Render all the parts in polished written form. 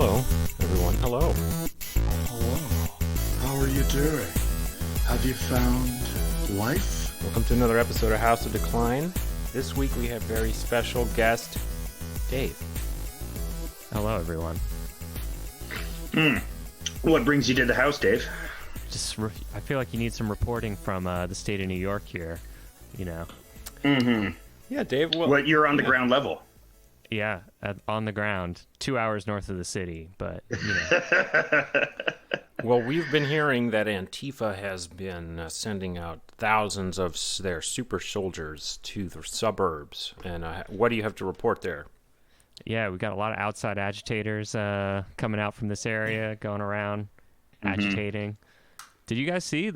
Hello, everyone. Hello. Hello. How are you doing? Have you found life? Welcome to another episode of House of Decline. This week we have very special guest, Dave. Hello, everyone. What brings you to the house, Dave? I feel like you need some reporting from the state of New York here, you know. Mm-hmm. Yeah, Dave. Well, What, you're on the ground level? Yeah, on the ground, 2 hours north of the city, but, you know. Well, we've been hearing that Antifa has been sending out thousands of their super soldiers to the suburbs. And what do you have to report there? Yeah, we got a lot of outside agitators coming out from this area, going around, agitating. Did you guys see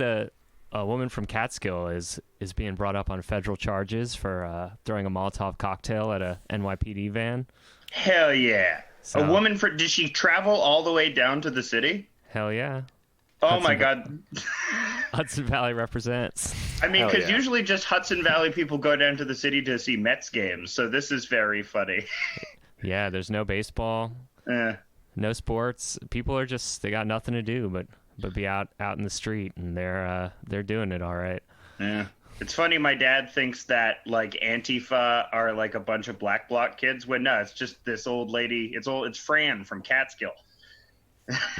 a woman from Catskill is being brought up on federal charges for throwing a Molotov cocktail at a NYPD van? Hell yeah. So, A woman, did she travel all the way down to the city? Hell yeah. Oh my God. Hudson Valley represents. I mean, Hell because yeah. usually just Hudson Valley people go down to the city to see Mets games, so this is very funny. Yeah, there's no baseball, no sports. People are they got nothing to do but be out in the street, and they're doing it all right. Yeah. It's funny, my dad thinks that, like, Antifa are, like, a bunch of black bloc kids, when no, it's just this old lady. It's Fran from Catskill.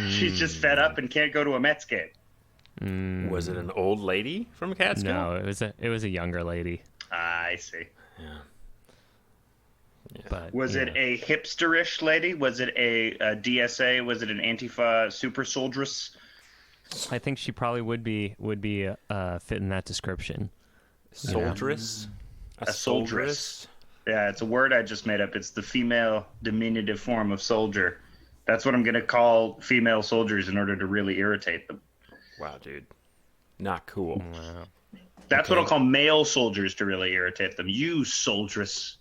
She's just fed up and can't go to a Mets game. Was it an old lady from Catskill? No, it was a younger lady. I see. Yeah. But Was it a hipsterish lady? Was it a DSA? Was it an Antifa super soldieress? I think she probably would be fitting that description. Soldieress? A soldieress. Yeah, it's a word I just made up. It's the female diminutive form of soldier. That's what I'm going to call female soldiers in order to really irritate them. Wow, dude. Not cool. Wow. That's what I'll call male soldiers to really irritate them. You soldieress.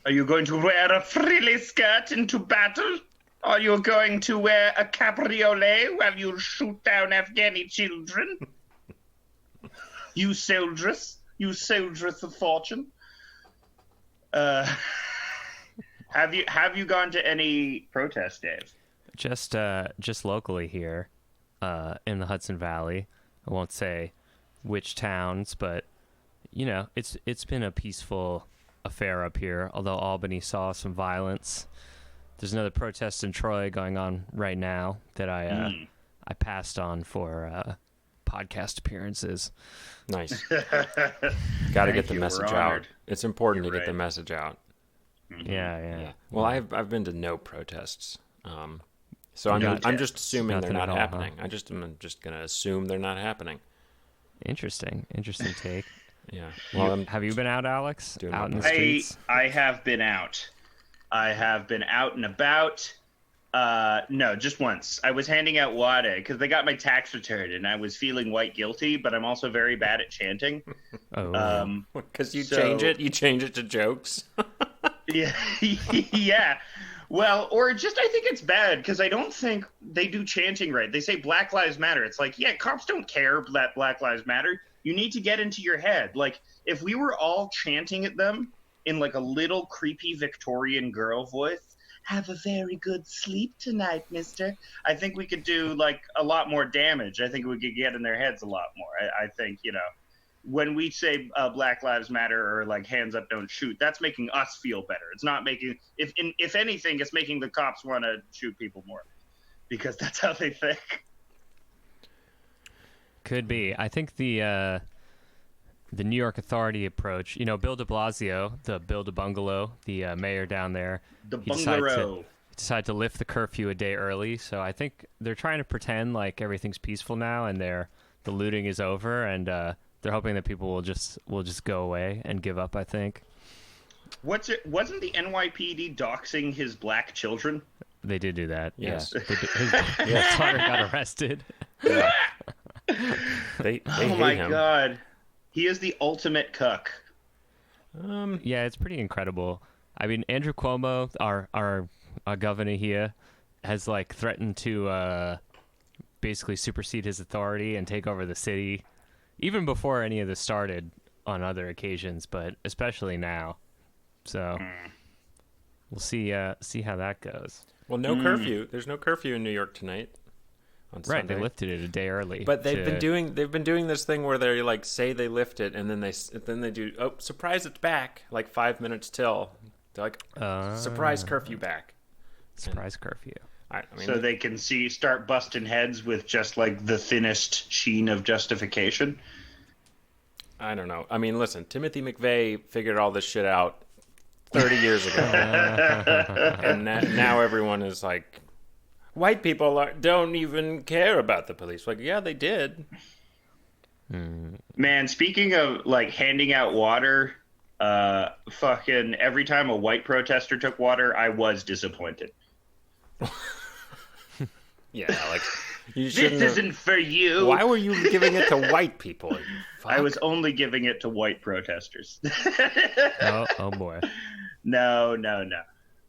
Are you going to wear a frilly skirt into battle? Are you going to wear a cabriolet while you shoot down Afghani children? You soldieress of fortune. Have you gone to any protests, Dave? Just locally here, in the Hudson Valley. I won't say which towns, but you know, it's been a peaceful affair up here. Although Albany saw some violence. There's another protest in Troy going on right now that I passed on for podcast appearances. Nice. Got to get the you. message We're out. honored. It's important You're to get the right. message out. Yeah. Well, I've been to no protests, so I'm just assuming they're Nothing not at all, happening. I'm just gonna assume they're not happening. Interesting take. Yeah. Well, Have you been out, Alex? Doing Out my in the best. streets? I have been out. I have been out and about. No, just once. I was handing out wade because they got my tax return, and I was feeling white guilty, but I'm also very bad at chanting. Oh. because you So- change it to jokes. Yeah, yeah. Well, or just I think it's bad because I don't think they do chanting right. They say Black Lives Matter. It's like, yeah, cops don't care that Black Lives Matter. You need to get into your head. Like, if we were all chanting at them in like a little creepy Victorian girl voice, have a very good sleep tonight, mister. I think we could do like a lot more damage. I think we could get in their heads a lot more. I think, you know, when we say Black Lives Matter or like hands up, don't shoot, that's making us feel better. It's not making, if anything, it's making the cops want to shoot people more because that's how they think. Could be. I think the New York Authority approach, you know, Bill de Blasio, the Bill de Bungalow, the mayor down there, The he decided bungalow. decided to lift the curfew a day early. So I think they're trying to pretend like everything's peaceful now and the looting is over, and they're hoping that people will just go away and give up, I think. Wasn't the NYPD doxing his black children? They did do that. Yes. Yeah. His daughter got arrested. They Oh hate my him. God. He is the ultimate cuck. Yeah, it's pretty incredible. I mean, Andrew Cuomo, our governor here, has like threatened to basically supersede his authority and take over the city, even before any of this started on other occasions, but especially now. So we'll see how that goes. Well, no curfew. There's no curfew in New York tonight. On Right, Sunday. they lifted it a day early. But they've been doing this thing where they like say they lift it and then they do surprise it's back like 5 minutes till. They're like surprise curfew back. Surprise curfew. I mean, So they can start busting heads with just like the thinnest sheen of justification. I don't know. I mean, listen, Timothy McVeigh figured all this shit out 30 years ago. And now everyone is like, white people don't even care about the police. Like, yeah, they did. Man, speaking of like handing out water, fucking every time a white protester took water, I was disappointed. Yeah, like you This shouldn't. isn't for you. Why were you giving it to white people? You fuck? I was only giving it to white protesters. Oh boy. No.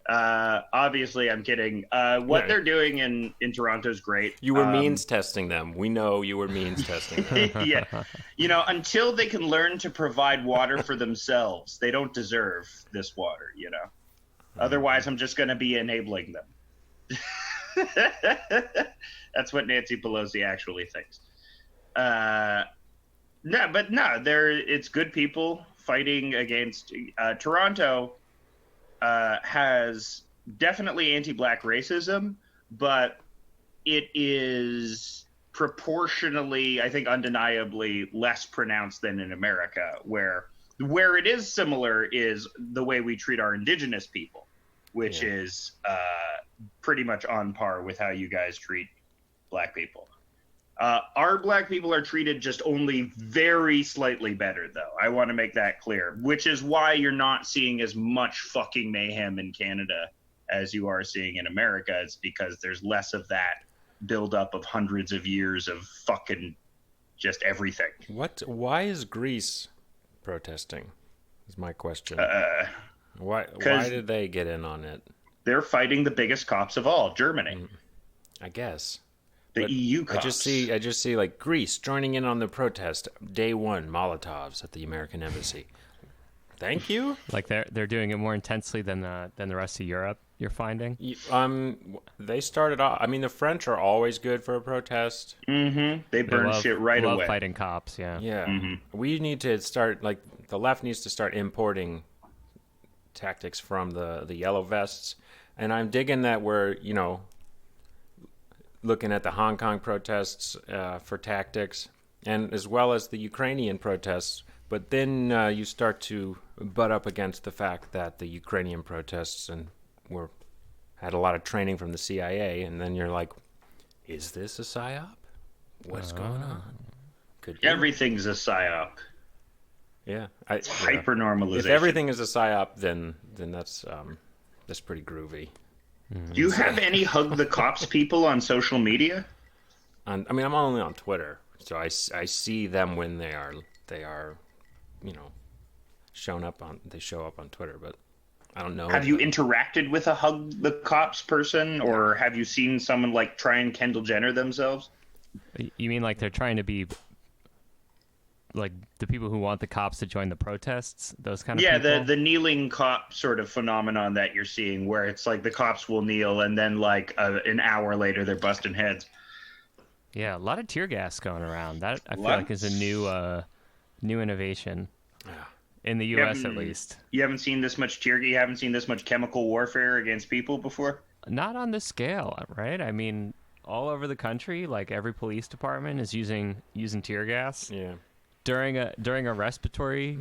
Obviously, I'm kidding. What they're doing in Toronto is great. You were means testing them. We know you were means testing them. Yeah. Until they can learn to provide water for themselves, they don't deserve this water, Otherwise, I'm just going to be enabling them. That's what Nancy Pelosi actually thinks. It's good people fighting against Toronto. Has definitely anti-black racism, but it is proportionally, I think, undeniably less pronounced than in America, where it is similar is the way we treat our indigenous people, which is pretty much on par with how you guys treat black people. Our black people are treated just only very slightly better, though. I want to make that clear, which is why you're not seeing as much fucking mayhem in Canada as you are seeing in America. It's because there's less of that buildup of hundreds of years of fucking just everything. Why is Greece protesting? Is my question. Why did they get in on it? They're fighting the biggest cops of all, Germany. I guess. The EU cops. I just see like Greece joining in on the protest. Day one, Molotovs at the American embassy. Thank you. Like they're doing it more intensely than the rest of Europe. You're finding. They started off. I mean, the French are always good for a protest. Mm-hmm. They burn shit right away. Love fighting cops. Yeah. Yeah. Mm-hmm. We need to start the left needs to start importing tactics from the yellow vests, and I'm digging that we're looking at the Hong Kong protests for tactics, and as well as the Ukrainian protests. But then you start to butt up against the fact that the Ukrainian protests had a lot of training from the CIA, and then you're like, is this a psyop? What's going on? Could be. Everything's a psyop. Yeah, Hyper-normalization. If everything is a psyop, then that's pretty groovy. Do you have any hug the cops people on social media? I mean, I'm only on Twitter, so I see them when they are they show up on Twitter, but I don't know. Have you interacted with a hug the cops person, or have you seen someone like try and Kendall Jenner themselves? You mean like they're trying to be like the people who want the cops to join the protests, those kind of people? Yeah, the kneeling cop sort of phenomenon that you're seeing, where it's like the cops will kneel and then like an hour later they're busting heads. Yeah, a lot of tear gas going around. That I feel like is a new innovation in the U.S. at least. You haven't seen this much tear gas. You haven't seen this much chemical warfare against people before. Not on this scale, right? I mean, all over the country, like every police department is using tear gas. Yeah. During a respiratory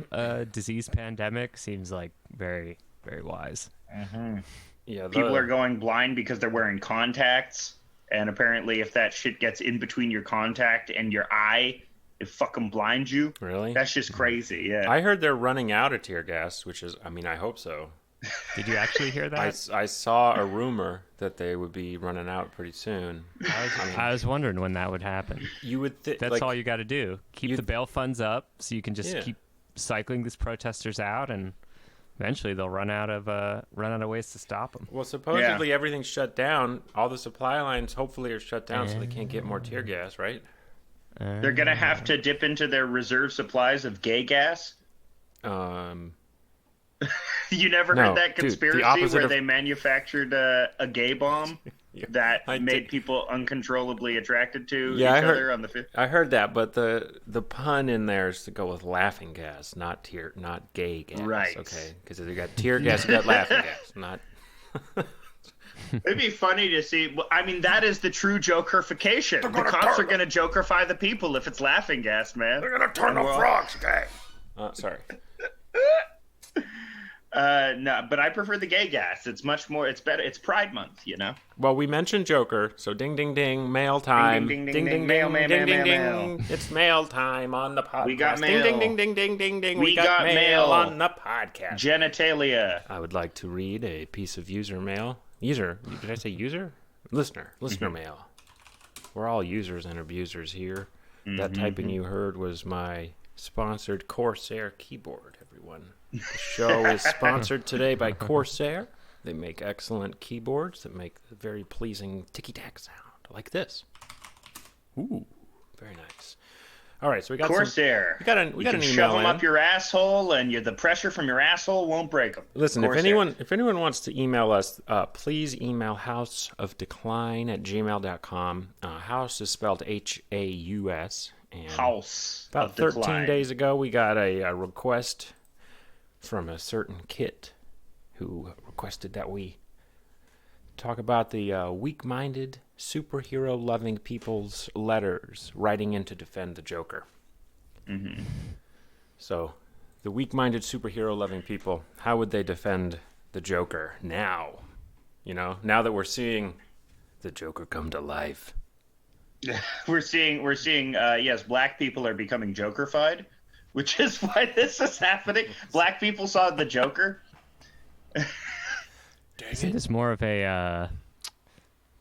disease pandemic seems like very, very wise. Mm-hmm. Yeah, people are going blind because they're wearing contacts, and apparently, if that shit gets in between your contact and your eye, it fucking blinds you. Really? That's just crazy. Yeah. I heard they're running out of tear gas, which is, I mean, I hope so. Did you actually hear that? I saw a rumor that they would be running out pretty soon. I was wondering when that would happen. You would that's all you got to do. Keep the bail funds up so you can just keep cycling these protesters out, and eventually they'll run out of ways to stop them. Well, supposedly everything's shut down. All the supply lines hopefully are shut down so they can't get more tear gas, right? They're going to have to dip into their reserve supplies of gay gas. You never No, heard that dude, the conspiracy opposite where of- they manufactured a gay bomb Yeah, that I made did- people uncontrollably attracted to Yeah, each I heard- other on the fifth? I heard that, but the pun in there is to go with laughing gas, not gay gas. Right. Okay, because if you got tear gas, you got laughing gas, not. It'd be funny to see. I mean, that is the true Jokerfication. The cops are going to Jokerify the people if it's laughing gas, man. They're gonna turn the frogs gay. Sorry. No, but I prefer the gay gas. It's much more. It's better. It's Pride Month, you know. Well, we mentioned Joker, so ding ding ding, mail time. Ding, ding, ding, ding, mail, mail, ding, mail, ding, mail, ding. It's mail time on the podcast. We got Ding mail. ding ding ding ding ding ding. We got mail. on the podcast. Genitalia. I would like to read a piece of user mail. User? Did I say user? Listener mail. We're all users and abusers here. That typing you heard was my sponsored Corsair keyboard, everyone. The show is sponsored today by Corsair. They make excellent keyboards that make a very pleasing ticky-tack sound, like this. Ooh, very nice. All right, so we got Corsair. we got You an can email shove them in. up your asshole, and the pressure from your asshole won't break them. Listen, Corsair. if anyone wants to email us, please email houseofdecline@gmail.com. House is spelled Haus. And House about of 13 Decline. days ago, we got a request from a certain Kit who requested that we talk about the weak-minded, superhero-loving people's letters writing in to defend the Joker. Mm-hmm. So, the weak-minded, superhero-loving people, how would they defend the Joker now? You know, now that we're seeing the Joker come to life. We're seeing. Yes, black people are becoming Jokerfied, which is why this is happening. Black people saw the Joker. Isn't this more of a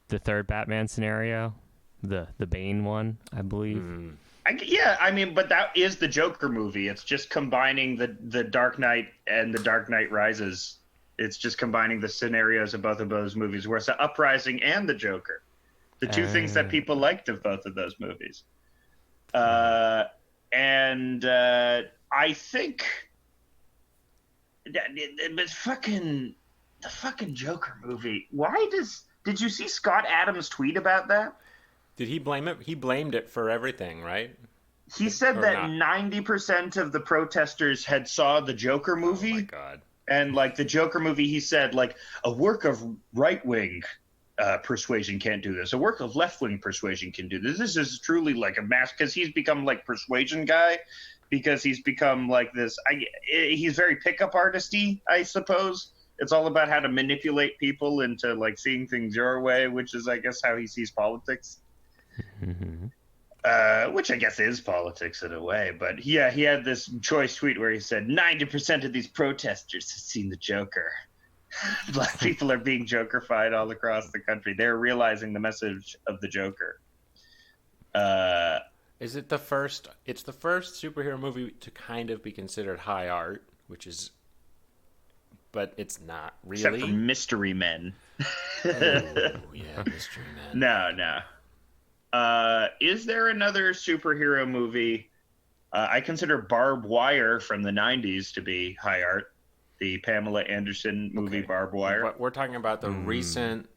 the third Batman scenario, the Bane one, I believe? But that is the Joker movie. It's just combining the Dark Knight and the Dark Knight Rises. It's just combining the scenarios of both of those movies, where it's the Uprising and the Joker. The two things that people liked of both of those movies. I think the fucking Joker movie. Did you see Scott Adams' tweet about that? Did he blame it? He blamed it for everything, right? He said Or that not. 90% of the protesters had saw the Joker movie. Oh my God. And like the Joker movie, he said like a work of right-wing persuasion can't do this. A work of left-wing persuasion can do this. This is truly like a mass, because he's become like persuasion guy, because he's become like this. He's very pickup artisty, I suppose. It's all about how to manipulate people into like seeing things your way, which is, I guess, how he sees politics. Which I guess is politics in a way. But yeah, he had this choice tweet where he said 90% of these protesters have seen the Joker. Black people are being Jokerfied all across the country. They're realizing the message of the Joker. Is it the first? It's the first superhero movie to kind of be considered high art, which is, but it's not really. Except for Mystery Men. Oh, yeah, Mystery Man. No. Is there another superhero movie? I consider Barbed Wire from the 90s to be high art. The Pamela Anderson movie, Okay. Barbed Wire. But we're talking about the recent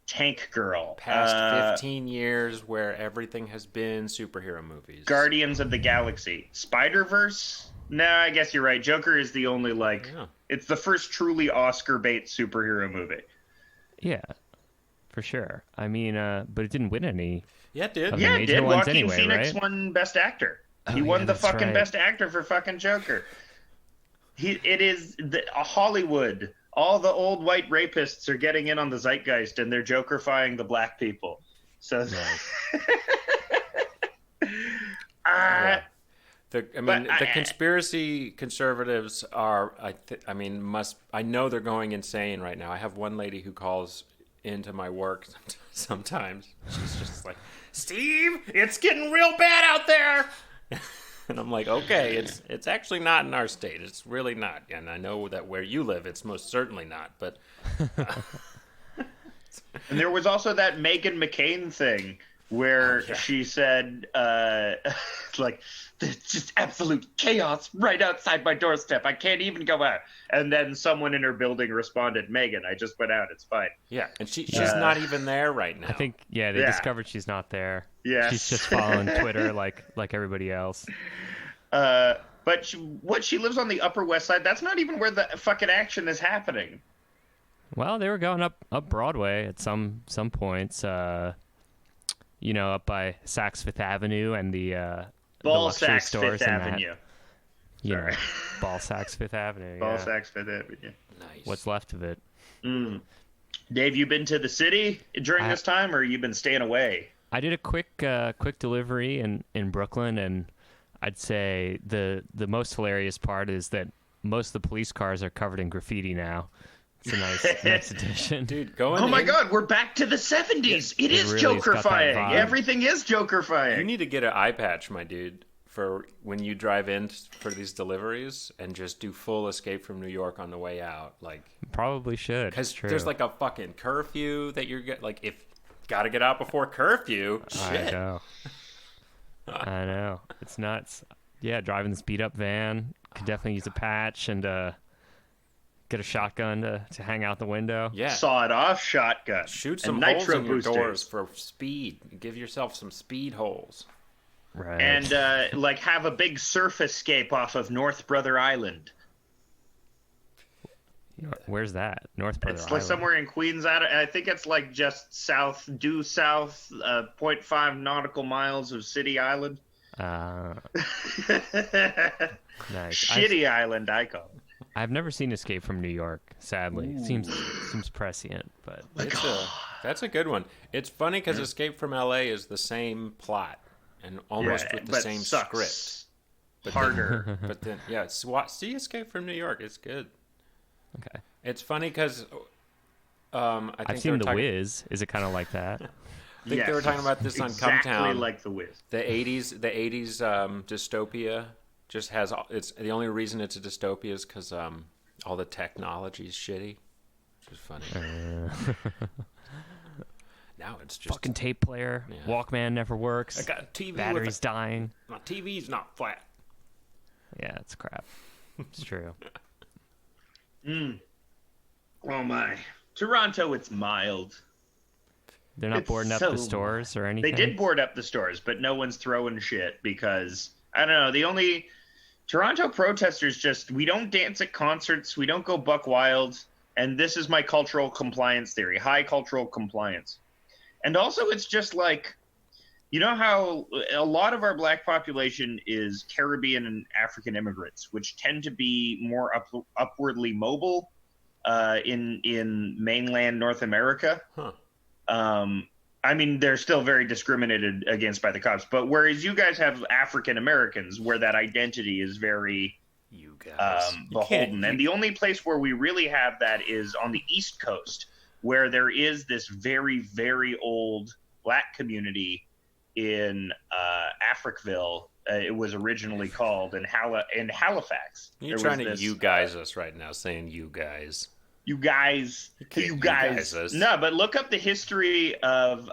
Tank Girl. past 15 years where everything has been superhero movies. Guardians of the Galaxy. Spider-Verse? No, I guess you're right. Joker is the only, Yeah. it's the first truly Oscar bait superhero movie. Yeah, for sure. I mean, but it didn't win any. Yeah, it did. Okay. Yeah, it major did. ones Joaquin anyway, Phoenix right? won Best Actor. He Oh, won yeah, the that's fucking right. Best Actor for fucking Joker. It is Hollywood. All the old white rapists are getting in on the zeitgeist, and they're Jokerfying the black people. So, Yeah. But The conspiracy conservatives are. I know they're going insane right now. I have one lady who calls into my work sometimes. She's just like, "Steve, it's getting real bad out there." And I'm like, okay, it's actually not in our state. It's really not. And I know that where you live, it's most certainly not. But and there was also that Meghan McCain thing where she said like, there's just absolute chaos right outside my doorstep. I can't even go out. And then someone in her building responded, Megan, I just went out. It's fine. Yeah, and she's not even there right now. I think, they discovered she's not there. Yes. She's just following Twitter like everybody else. But she lives on the Upper West Side. That's not even where the fucking action is happening. Well, they were going up Broadway at some points. Up by Saks Fifth Avenue and the luxury Saks stores Fifth and Avenue. Sorry. Ball Saks Fifth Avenue. Ball Saks Fifth Avenue. Nice. What's left of it? Dave, you been to the city during this time, or you been staying away? I did a quick delivery in Brooklyn, and I'd say the most hilarious part is that most of the police cars are covered in graffiti now. It's a nice addition. Dude, going Oh my God, we're back to the 70s. It is really has got that Joker-fying. vibe. Everything is Joker-fying. You need to get an eye patch, my dude, for when you drive in for these deliveries and just do full Escape from New York on the way out. Like, Probably should. because True. there's like a fucking curfew that you're like, if gotta get out before curfew. Shit. I know. It's nuts. Yeah, driving this beat up van. Could definitely use a patch and get a shotgun to hang out the window. Yeah. Sawed-off shotgun. Shoot some and holes nitro in your boosters. doors for speed. Give yourself some speed holes. Right. And have a big surf escape off of North Brother Island. Where's that? North Brother It's Island. like somewhere in Queens. I think it's like just due south, 0.5 nautical miles of City Island. Nice. Shitty island, I call it. I've never seen Escape from New York, sadly. It seems prescient, but That's a good one. It's funny because Escape from LA is the same plot and almost with the but same sucks script. But harder. But then, see Escape from New York. It's good. okay. It's funny because I think I've seen The Wiz. Is it kind of like that? I think they were talking about this on exactly Cumtown. like The Wiz. The 80s dystopia just has it's the only reason it's a dystopia is because all the technology is shitty, which is funny. Now it's just Fucking tape player. Yeah. Walkman never works. I got a TV. Battery's dying. My TV's not flat. Yeah, it's crap. It's true. Oh my. Toronto, it's mild. They're not It's boarding up so the stores or anything. They did board up the stores, but no one's throwing shit because, I don't know, the only Toronto protesters we don't dance at concerts, we don't go buck wild, and this is my cultural compliance theory, high cultural compliance. And also it's just like, you know how a lot of our black population is Caribbean and African immigrants, which tend to be more upwardly mobile in mainland North America. Huh. I mean, they're still very discriminated against by the cops, but whereas you guys have African Americans where that identity is very You guys. beholden. And the only place where we really have that is on the East Coast, where there is this very, very old black community in Africville. It was originally called in Halifax. You're trying to you guys us right now, saying you guys. You guys. us. No, but look up the history of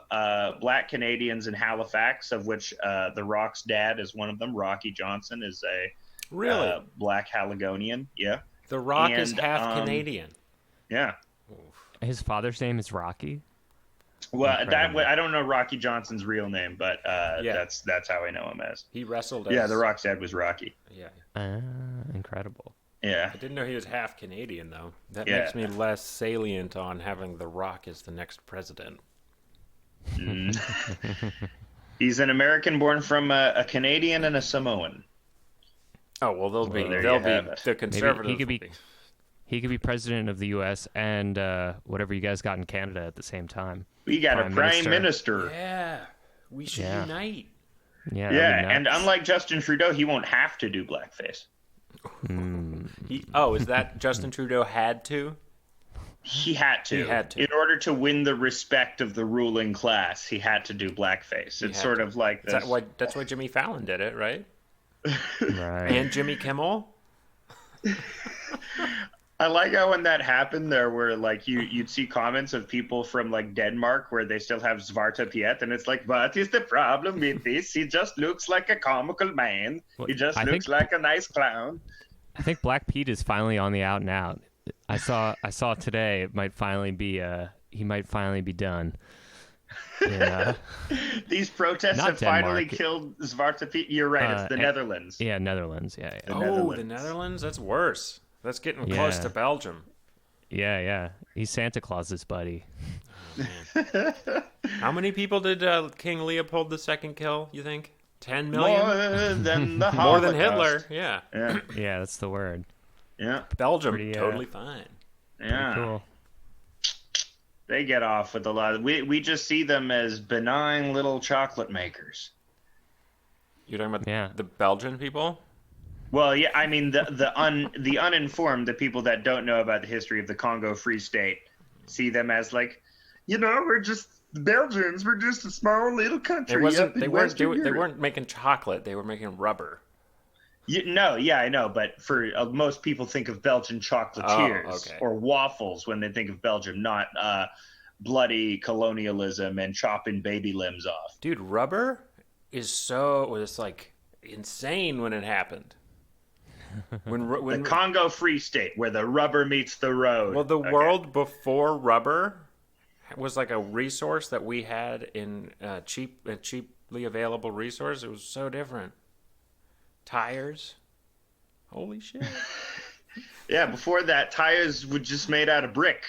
black Canadians in Halifax, of which The Rock's dad is one of them. Rocky Johnson is a Really? black Haligonian. Yeah. The Rock is and, half Canadian. Yeah. His father's name is Rocky. Well, Incredible. I don't know Rocky Johnson's real name, but that's how I know him as. He wrestled as... Yeah, The Rock's dad was Rocky. Yeah. Incredible. Yeah. I didn't know he was half Canadian, though. That Yeah. makes me less salient on having The Rock as the next president. He's an American born from a Canadian and a Samoan. Oh, well, they'll be there you have it. the conservative. He could be president of the U.S. and whatever you guys got in Canada at the same time. We got a prime minister. Yeah. We should unite. Yeah. that'd be Yeah, and nuts. unlike Justin Trudeau, he won't have to do blackface. Is that Justin Trudeau had to? He had to. He had to. In order to win the respect of the ruling class, he had to do blackface. It's sort of like this. That's why Jimmy Fallon did it, right? Right. And Jimmy Kimmel? I like how when that happened there were like you'd see comments of people from like Denmark where they still have Svarta Piet, and it's like, what is the problem with this? He just looks like a comical man. Well, He just I looks think- like a nice clown. I think Black Pete is finally on the out and out. I saw today it might finally be he might finally be done. Yeah. These protests Not have finally Denmark. killed Svarta Piet. You're right, it's the and- Netherlands. Yeah, Netherlands. Yeah, yeah. The Oh, Netherlands. the Netherlands? That's worse. That's getting close Yeah. to Belgium. Yeah. He's Santa Claus's buddy. How many people did King Leopold II kill, you think? 10 million? More than the More than Holocaust. Hitler, yeah. Yeah, Yeah, that's the word. yeah, Belgium, Pretty, totally fine. yeah. Cool. They get off with a lot. We just see them as benign little chocolate makers. You're talking about Yeah. the Belgian people? Well, yeah, I mean the uninformed, the people that don't know about the history of the Congo Free State, see them as like, we're just Belgians. We're just a small little country. They weren't making chocolate. They were making rubber. No, yeah, I know, but for most people think of Belgian chocolatiers okay. or waffles when they think of Belgium, not bloody colonialism and chopping baby limbs off. Dude, rubber was like insane when it happened. When The Congo Free State, where the rubber meets the road. well, the Okay. world before rubber was like a resource that we had in cheaply available resource. It was so different. Tires, holy shit! Yeah, before that, tires were just made out of brick.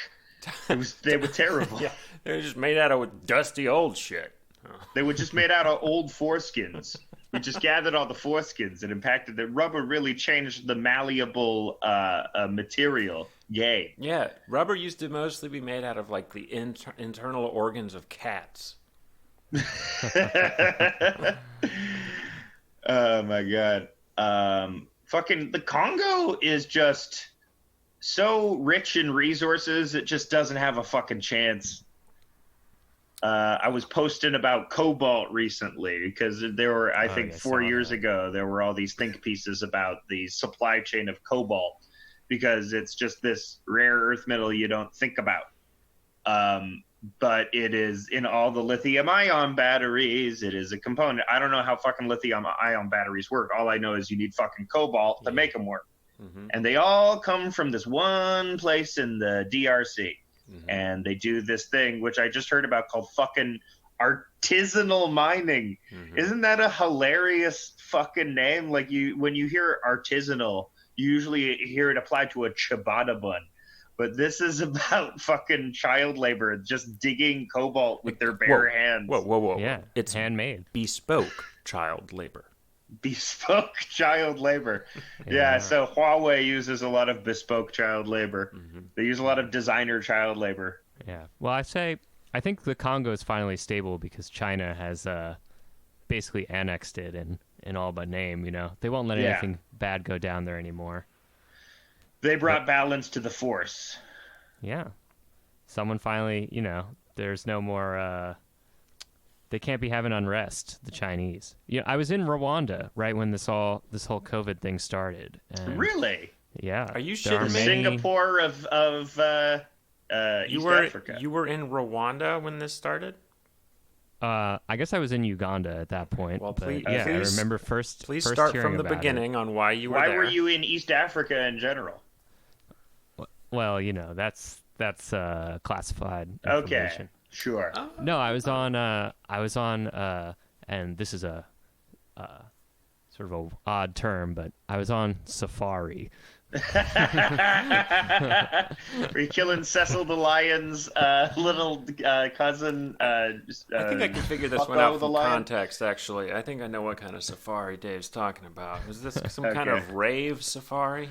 They were terrible. Yeah, they're just made out of dusty old shit. They were just made out of old foreskins. We just gathered all the foreskins and impacted the rubber. Really changed the malleable material. Yay! Yeah, rubber used to mostly be made out of like the internal organs of cats. Oh my god. Fucking the Congo is just so rich in resources, it just doesn't have a fucking chance. I was posting about cobalt recently because there were, I think, yeah, 4 saw years that. ago, there were all these think pieces about the supply chain of cobalt because it's just this rare earth metal you don't think about. But it is in all the lithium-ion batteries. It is a component. I don't know how fucking lithium-ion batteries work. All I know is you need fucking cobalt to make them work. Mm-hmm. And they all come from this one place in the DRC. Mm-hmm. And they do this thing, which I just heard about, called fucking artisanal mining. Mm-hmm. Isn't that a hilarious fucking name? Like, when you hear artisanal, you usually hear it applied to a ciabatta bun. But this is about fucking child labor, just digging cobalt with their bare hands. Whoa. Yeah, It's handmade. bespoke child labor. Bespoke child labor. Yeah, so Huawei uses a lot of bespoke child labor. Mm-hmm. They use a lot of designer child labor. Yeah. Well, I think the Congo is finally stable because China has basically annexed it in all but name. They won't let Yeah. anything bad go down there anymore. They brought balance to the force. Yeah. Someone finally, there's no more. They can't be having unrest. The Chinese. I was in Rwanda right when this whole COVID thing started. And Really? Yeah. Are you there shitting me? Singapore of East Africa. You were in Rwanda when this started? I guess I was in Uganda at that point. Well, but please- yeah, I please- remember first. Please first start hearing from the about it. beginning on why you were Why there. were you in East Africa in general? Well, that's classified Okay, information. sure. No, I was on, and this is a sort of a odd term, but I was on safari. Were you killing Cecil the Lion's little cousin? I think I can figure this one Bucko out the from lion? context, actually. I think I know what kind of safari Dave's talking about. Was this some kind Okay. of rave safari?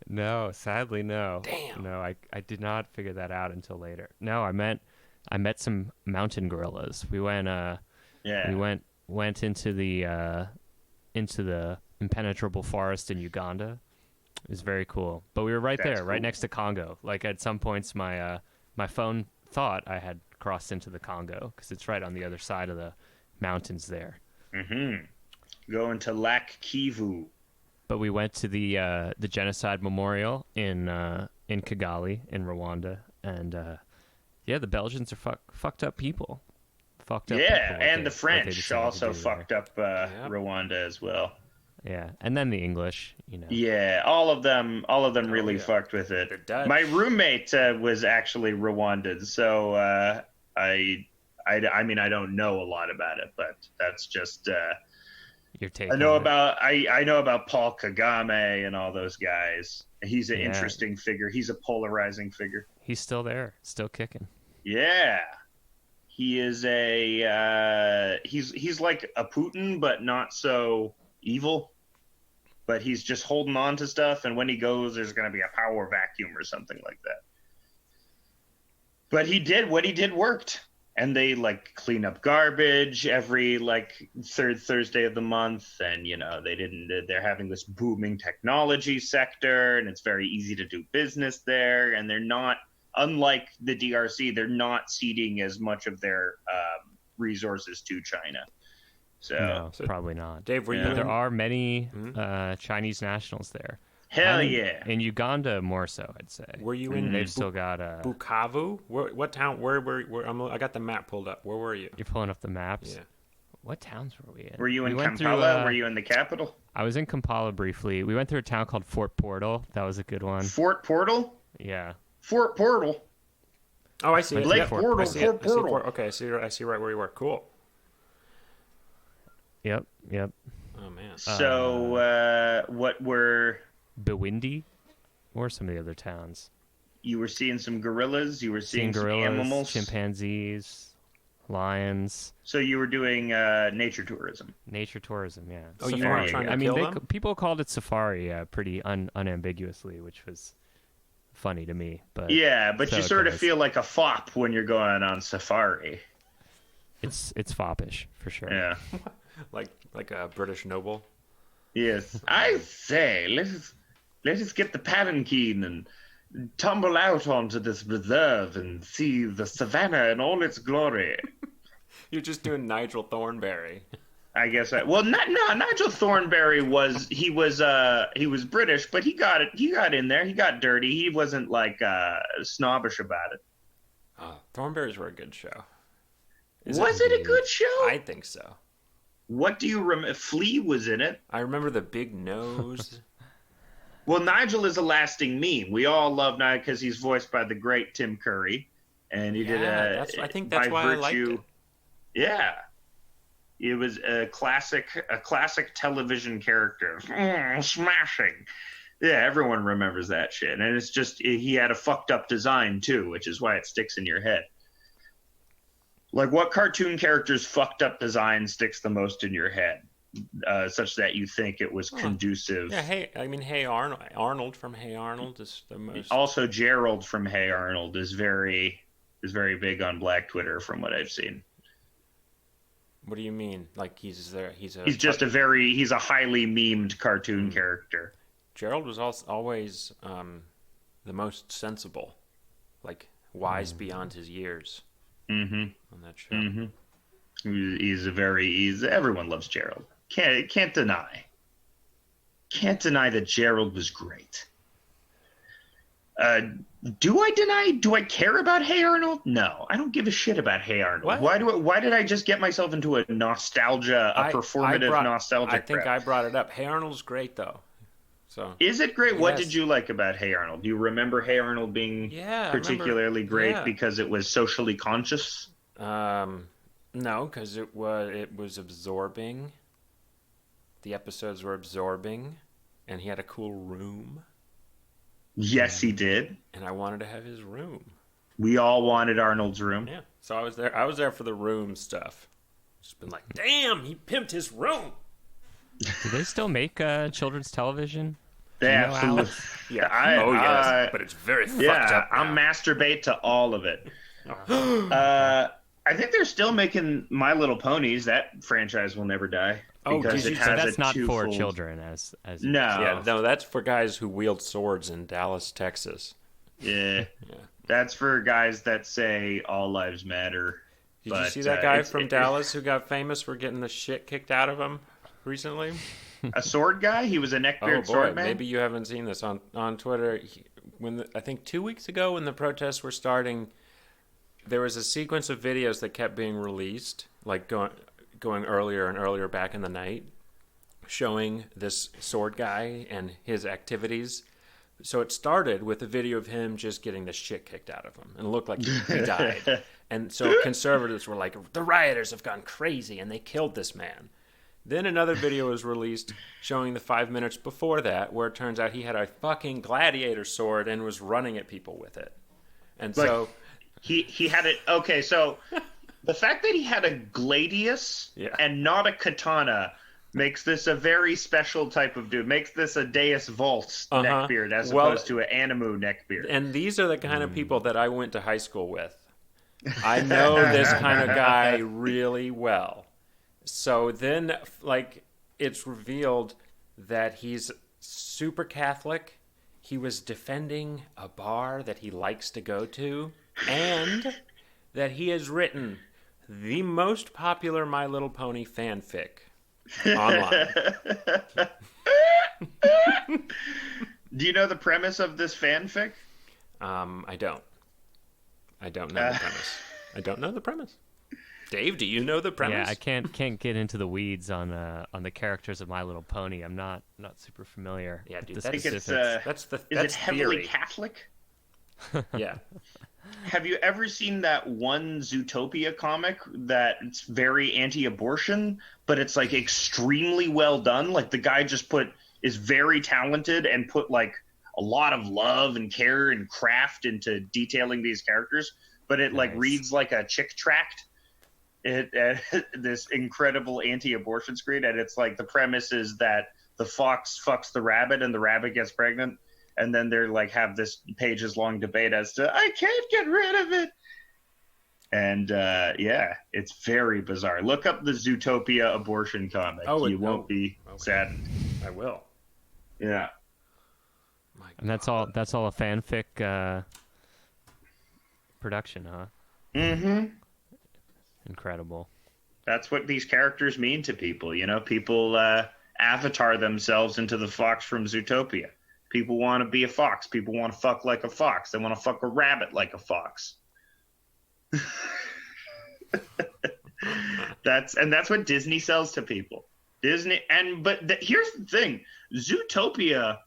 No, sadly, no. Damn. No, I did not figure that out until later. No, I met some mountain gorillas. We went Yeah. we went into the impenetrable forest in Uganda. It was very cool. But we were right That's there, right cool. next to Congo. Like at some points my phone thought I had crossed into the Congo because it's right on the other side of the mountains there. Going to Lac Kivu. But we went to the genocide memorial in in Kigali in Rwanda, and yeah, the Belgians are fucked up people. Fucked up. Yeah, people, and the what they French decided to also do fucked there. up Rwanda as well. Yeah, and then the English, you know. Yeah, all of them really yeah. fucked with it. The Dutch. My roommate was actually Rwandan, so I mean I don't know a lot about it, but that's just Your take. I know on it. about I know about Paul Kagame and all those guys. He's an Yeah. interesting figure. He's a polarizing figure. He's still there, still kicking. Yeah. He is he's like a Putin, but not so evil. But he's just holding on to stuff, and when he goes, there's going to be a power vacuum or something like that. But what he did worked. And they like clean up garbage every like third Thursday of the month, and they're having this booming technology sector, and it's very easy to do business there, and they're not, unlike the DRC, they're not ceding as much of their resources to China. No, probably not. Dave, were you? But there are many Chinese nationals there. Hell And yeah. in Uganda more so, I'd say. Were you in? They've still got Bukavu? What town? Where? I got the map pulled up. Where were you? You're pulling up the maps. Yeah. What towns were we in? Were you in We went Kampala? through, Were you in the capital? I was in Kampala briefly. We went through a town called Fort Portal. That was a good one. Fort Portal? Yeah. Fort Portal. Oh, I see. Lake Yep. Portal, I see it. Fort I see Portal. Okay, I see right where you were. Cool. Yep. Oh man. So what were Bawindi or some of the other towns. you were seeing some gorillas? You were seeing some gorillas, animals? chimpanzees, lions, So you were doing nature tourism. nature tourism, yeah. Oh, you Safari. weren't trying to I mean, kill them? people called it safari pretty unambiguously, which was funny to me. But Yeah, but so you it sort of goes. feel like a fop when you're going on safari. It's foppish for sure. Yeah. Like a British noble. Yes. I say, let us get the palanquin and tumble out onto this reserve and see the savannah in all its glory. You're just doing Nigel Thornberry. I guess Nigel Thornberry was British, but he got in there. He got dirty. He wasn't like snobbish about it. Thornberrys were a good show. Was it a good show? I think so. What do you remember? Flea was in it. I remember the big nose. Well, Nigel is a lasting meme. We all love Nigel because he's voiced by the great Tim Curry, and he did I think that's why I liked it. Yeah, it was a classic television character. Smashing. Yeah, everyone remembers that shit, and it's just he had a fucked up design too, which is why it sticks in your head. Like, what cartoon character's fucked up design sticks the most in your head, such that you think it was conducive? Yeah, Hey Arnold. Arnold from Hey Arnold is the most. Also, Gerald from Hey Arnold is very big on Black Twitter, from what I've seen. What do you mean? Like he's there? He's a highly memed cartoon character. Gerald was always the most sensible, like wise beyond his years. Mm-hmm. On that show. Mm-hmm. Everyone loves Gerald. Can't deny that Gerald was great. Do I care about Hey Arnold? No, I don't give a shit about Hey Arnold. What? Why did I just get myself into a performative nostalgia? I think I brought it up. Hey Arnold's great though. So is it great? What Yes. did you like about Hey Arnold? Do you remember Hey Arnold being particularly great because it was socially conscious? No, because it was absorbing. The episodes were absorbing, and he had a cool room. Yes, he did. And I wanted to have his room. We all wanted Arnold's room. Yeah, so I was there. I was there for the room stuff. Just been like, damn, he pimped his room. Do they still make children's television? They absolutely. Yeah. Yes, but it's very fucked up. I'll masturbate to all of it. I think they're still making My Little Ponies. That franchise will never die. Because it has So that's a not for twofold- children, as No. Yeah, no, that's for guys who wield swords in Dallas, Texas. Yeah. That's for guys that say all lives matter. Did you see that guy from Dallas who got famous for getting the shit kicked out of him recently? A sword guy? He was a neckbeard sword man? Maybe you haven't seen this on Twitter. I think 2 weeks ago when the protests were starting, there was a sequence of videos that kept being released, like going earlier and earlier back in the night, showing this sword guy and his activities. So it started with a video of him just getting the shit kicked out of him and it looked like he died. And so conservatives were like, the rioters have gone crazy and they killed this man. Then another video was released showing the 5 minutes before that, where it turns out he had a fucking gladiator sword and was running at people with it. And like, so he had it. Okay, so the fact that he had a gladius and not a katana makes this a very special type of dude. Makes this a Deus Vult neckbeard as opposed to an Animu neckbeard. And these are the kind of people that I went to high school with. I know this kind of guy really well. So then, like, it's revealed that he's super Catholic. He was defending a bar that he likes to go to, and that he has written the most popular My Little Pony fanfic online. Do you know the premise of this fanfic? I don't. I don't know the premise. I don't know the premise. Dave, do you know the premise? Yeah, I can't get into the weeds on the characters of My Little Pony. I'm not super familiar. Yeah, dude, with that's it heavily theory. Catholic? Yeah. Have you ever seen that one Zootopia comic that's very anti-abortion, but it's like extremely well done? Like the guy just is very talented and put like a lot of love and care and craft into detailing these characters, but it like reads like a chick tract. This incredible anti-abortion screen, and it's like the premise is that the fox fucks the rabbit and the rabbit gets pregnant, and then they're like have this pages long debate as to I can't get rid of it. And it's very bizarre. Look up the Zootopia abortion comic. You won't be saddened. I will. Yeah. And that's all a fanfic production, huh? Mm-hmm. Incredible. That's what these characters mean to people. You know, people avatar themselves into the fox from Zootopia. People want to be a fox. People want to fuck like a fox. They want to fuck a rabbit like a fox. That's what Disney sells to people. Here's the thing. Zootopia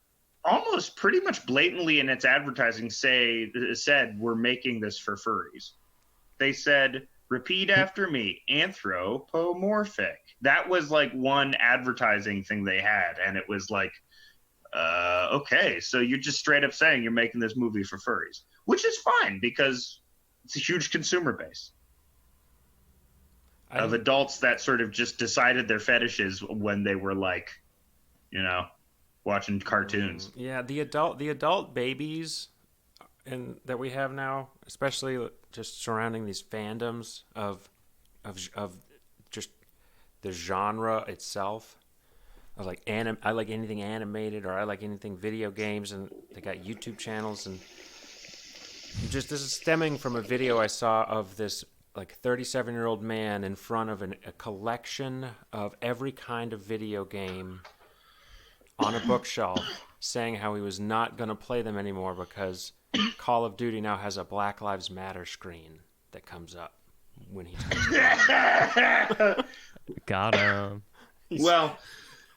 almost pretty much blatantly in its advertising said we're making this for furries. They said, repeat after me, anthropomorphic. That was like one advertising thing they had, and it was like, okay, so you're just straight up saying you're making this movie for furries, which is fine because it's a huge consumer base of adults that sort of just decided their fetishes when they were like, you know, watching cartoons. Yeah, the adult babies and that we have now, especially just surrounding these fandoms of just the genre itself. Of like I like anything animated, or I like anything video games, and they got YouTube channels, and just this is stemming from a video I saw of this like 37-year-old man in front of a collection of every kind of video game on a bookshelf, saying how he was not going to play them anymore because Call of Duty now has a Black Lives Matter screen that comes up when he turns it. Got him. Well,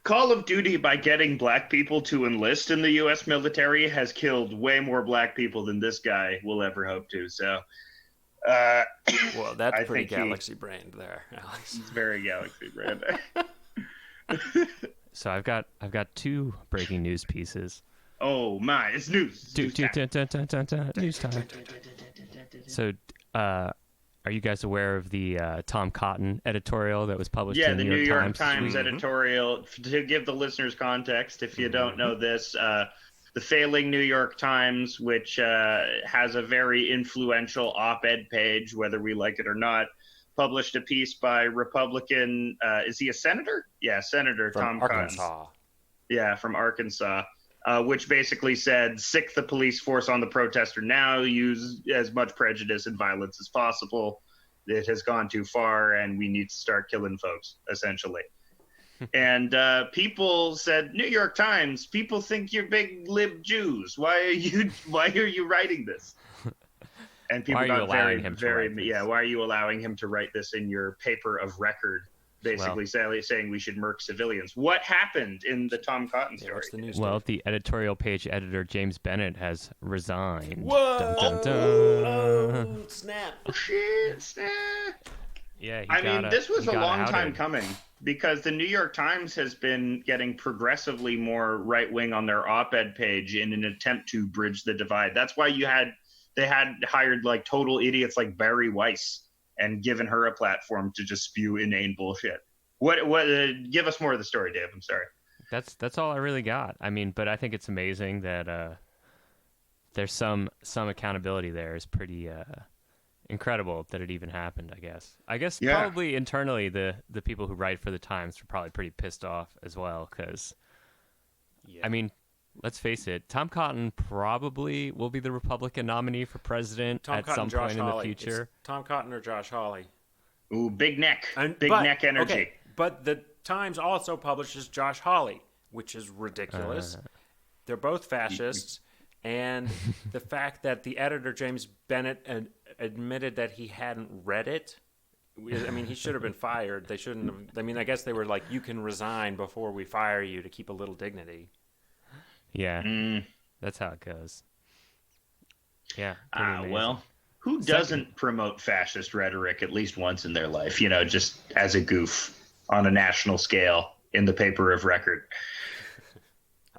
Call of Duty, by getting black people to enlist in the U.S. military, has killed way more black people than this guy will ever hope to. So, well, that's pretty galaxy-brained there, Alex. It's very galaxy-brained. So I've got two breaking news pieces. Oh my, it's news. News time. So, are you guys aware of the Tom Cotton editorial that was published in the New York Times editorial? To give the listeners context, if you don't know this, the failing New York Times, which has a very influential op-ed page, whether we like it or not, published a piece by Republican, is he a senator? Yeah, Senator Tom Arkansas. Cotton. Yeah, from Arkansas. Which basically said, sick the police force on the protester now, use as much prejudice and violence as possible. It has gone too far, and we need to start killing folks, essentially. And people said, New York Times, people think you're big lib Jews. Why are you writing this? And people got very, why are you allowing him to write this in your paper of record? Basically saying we should murk civilians. What happened in the Tom Cotton story? Well, the editorial page editor, James Bennett, has resigned. Whoa! Dun, dun, dun. Oh, snap. Oh, shit, snap. Yeah, this was a long time coming, because the New York Times has been getting progressively more right-wing on their op-ed page in an attempt to bridge the divide. That's why they had hired like total idiots like Barry Weiss and given her a platform to just spew inane bullshit. What? Give us more of the story, Dave. I'm sorry. That's all I really got. I mean, but I think it's amazing that there's some accountability there. Is pretty incredible that it even happened. I guess probably internally the people who write for the Times were probably pretty pissed off as well, because I mean, let's face it, Tom Cotton probably will be the Republican nominee for president some point in the future. It's Tom Cotton or Josh Hawley. Ooh, big neck. Neck energy. Okay, but the Times also publishes Josh Hawley, which is ridiculous. They're both fascists. And the fact that the editor, James Bennett, admitted that he hadn't read it, I mean, he should have been fired. They shouldn't have. I mean, I guess they were like, you can resign before we fire you to keep a little dignity. Yeah, that's how it goes. Yeah. Well, who doesn't promote fascist rhetoric at least once in their life? Just as a goof on a national scale in the paper of record.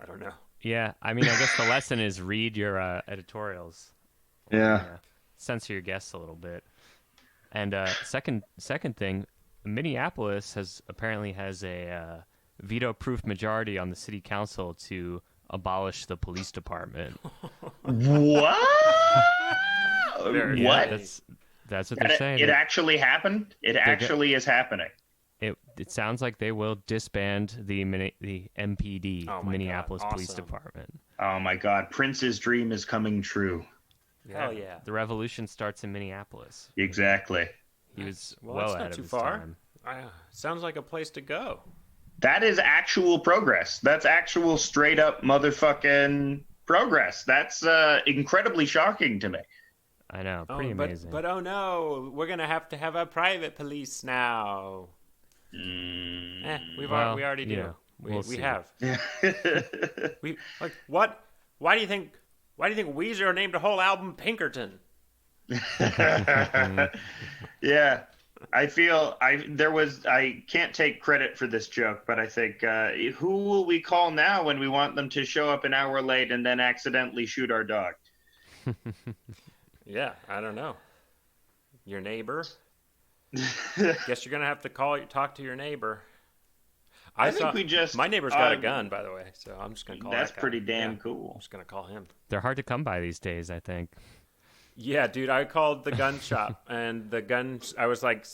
I don't know. Yeah, I mean, I guess the lesson is read your editorials. Yeah. Censor your guests a little bit. And second thing, Minneapolis apparently has a veto-proof majority on the city council to abolish the police department. What? What? That's what they're saying. It actually happened? It actually is happening. It sounds like they will disband the MPD, Minneapolis Police Department. Oh my God! Prince's dream is coming true. Hell yeah! The revolution starts in Minneapolis. Exactly. He was well ahead of his time. Sounds like a place to go. That is actual progress. That's actual straight up motherfucking progress. That's incredibly shocking to me. I know, pretty amazing. But oh no, we're gonna have to have a private police now. We already do. Yeah, we have. We like what? Why do you think Weezer named a whole album Pinkerton? Yeah, I can't take credit for this joke, but I think who will we call now when we want them to show up an hour late and then accidentally shoot our dog? Yeah, I don't know. Your neighbor. Guess you're gonna have to talk to your neighbor. My neighbor's got a gun, by the way, so I'm just gonna call that guy. That's pretty damn cool. I'm just gonna call him. They're hard to come by these days, I think. Yeah, dude, I called the gun shop, and I was like,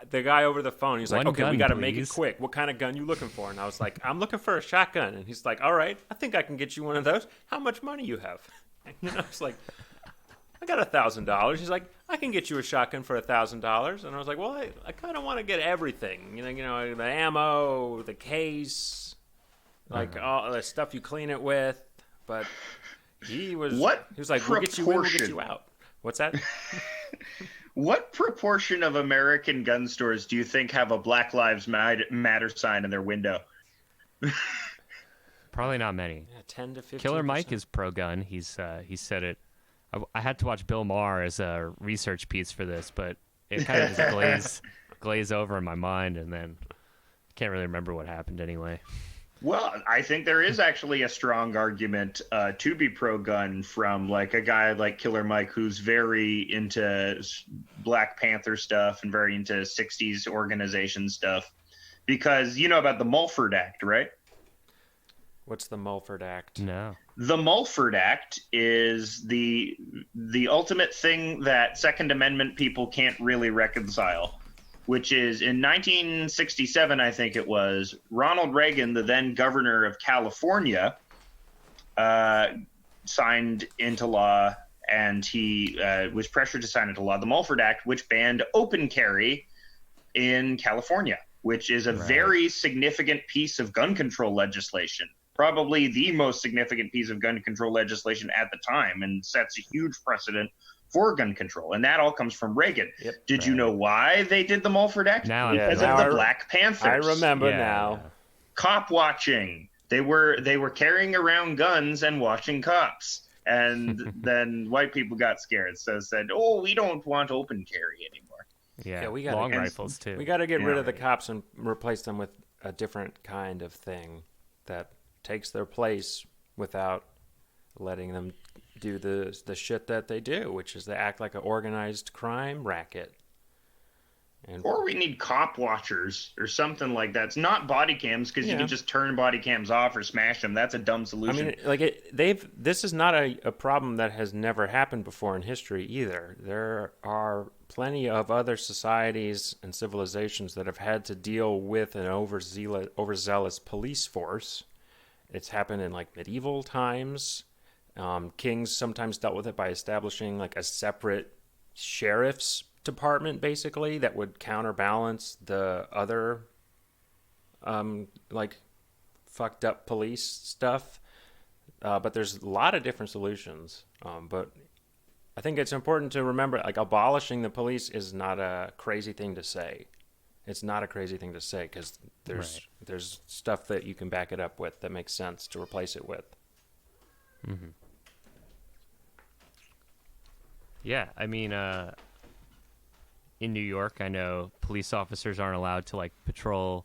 the guy over the phone, he's like, okay, we got to make it quick. What kind of gun you looking for? And I was like, I'm looking for a shotgun. And he's like, all right, I think I can get you one of those. How much money you have? And I was like, I got $1,000. He's like, I can get you a shotgun for $1,000. And I was like, well, I kind of want to get everything. You know, the ammo, the case, like all the stuff you clean it with. But he was like, we'll get you in, we'll get you out. What's that? What proportion of American gun stores do you think have a Black Lives Matter sign in their window? Probably not many. Yeah, 10 to 15%. Killer Mike is pro-gun. He said it. I had to watch Bill Maher as a research piece for this, but it kind of just glaze over in my mind, and then I can't really remember what happened anyway. Well, I think there is actually a strong argument to be pro-gun from like a guy like Killer Mike, who's very into Black Panther stuff and very into 60s organization stuff, because you know about the Mulford Act, right? What's the Mulford Act? No. The Mulford Act is the ultimate thing that Second Amendment people can't really reconcile, which is in 1967, I think it was, Ronald Reagan, the then governor of California, signed into law, and he was pressured to sign into law the Mulford Act, which banned open carry in California. which is a very significant piece of gun control legislation. Probably the most significant piece of gun control legislation at the time, and sets a huge precedent for gun control. And that all comes from Reagan. Yep. Did you know why they did the Mulford Act? Now Because of the Black Panthers. I remember Yeah, now. yeah. Cop watching. They were carrying around guns and watching cops. And then white people got scared, so said, "Oh, we don't want open carry anymore." Yeah, we gotta long get- rifles too. We got to get rid Yeah. of the cops and replace them with a different kind of thing that takes their place without letting them do the shit that they do, which is they act like an organized crime racket. And Or we need cop watchers or something like that. It's not body cams, because you Yeah. can just turn body cams off or smash them. That's a dumb I solution. mean, like this is not a problem that has never happened before in history either. There are plenty of other societies and civilizations that have had to deal with an overzealous police force. It's happened in like medieval times. Kings sometimes dealt with it by establishing like a separate sheriff's department, basically, that would counterbalance the other like fucked up police stuff. But there's a lot of different solutions. But I think it's important to remember, like, abolishing the police is not a crazy thing to say. It's not a crazy thing to say, because there's stuff that you can back it up with that makes sense to replace it with. Mm-hmm. Yeah, I mean, in New York, I know police officers aren't allowed to like patrol.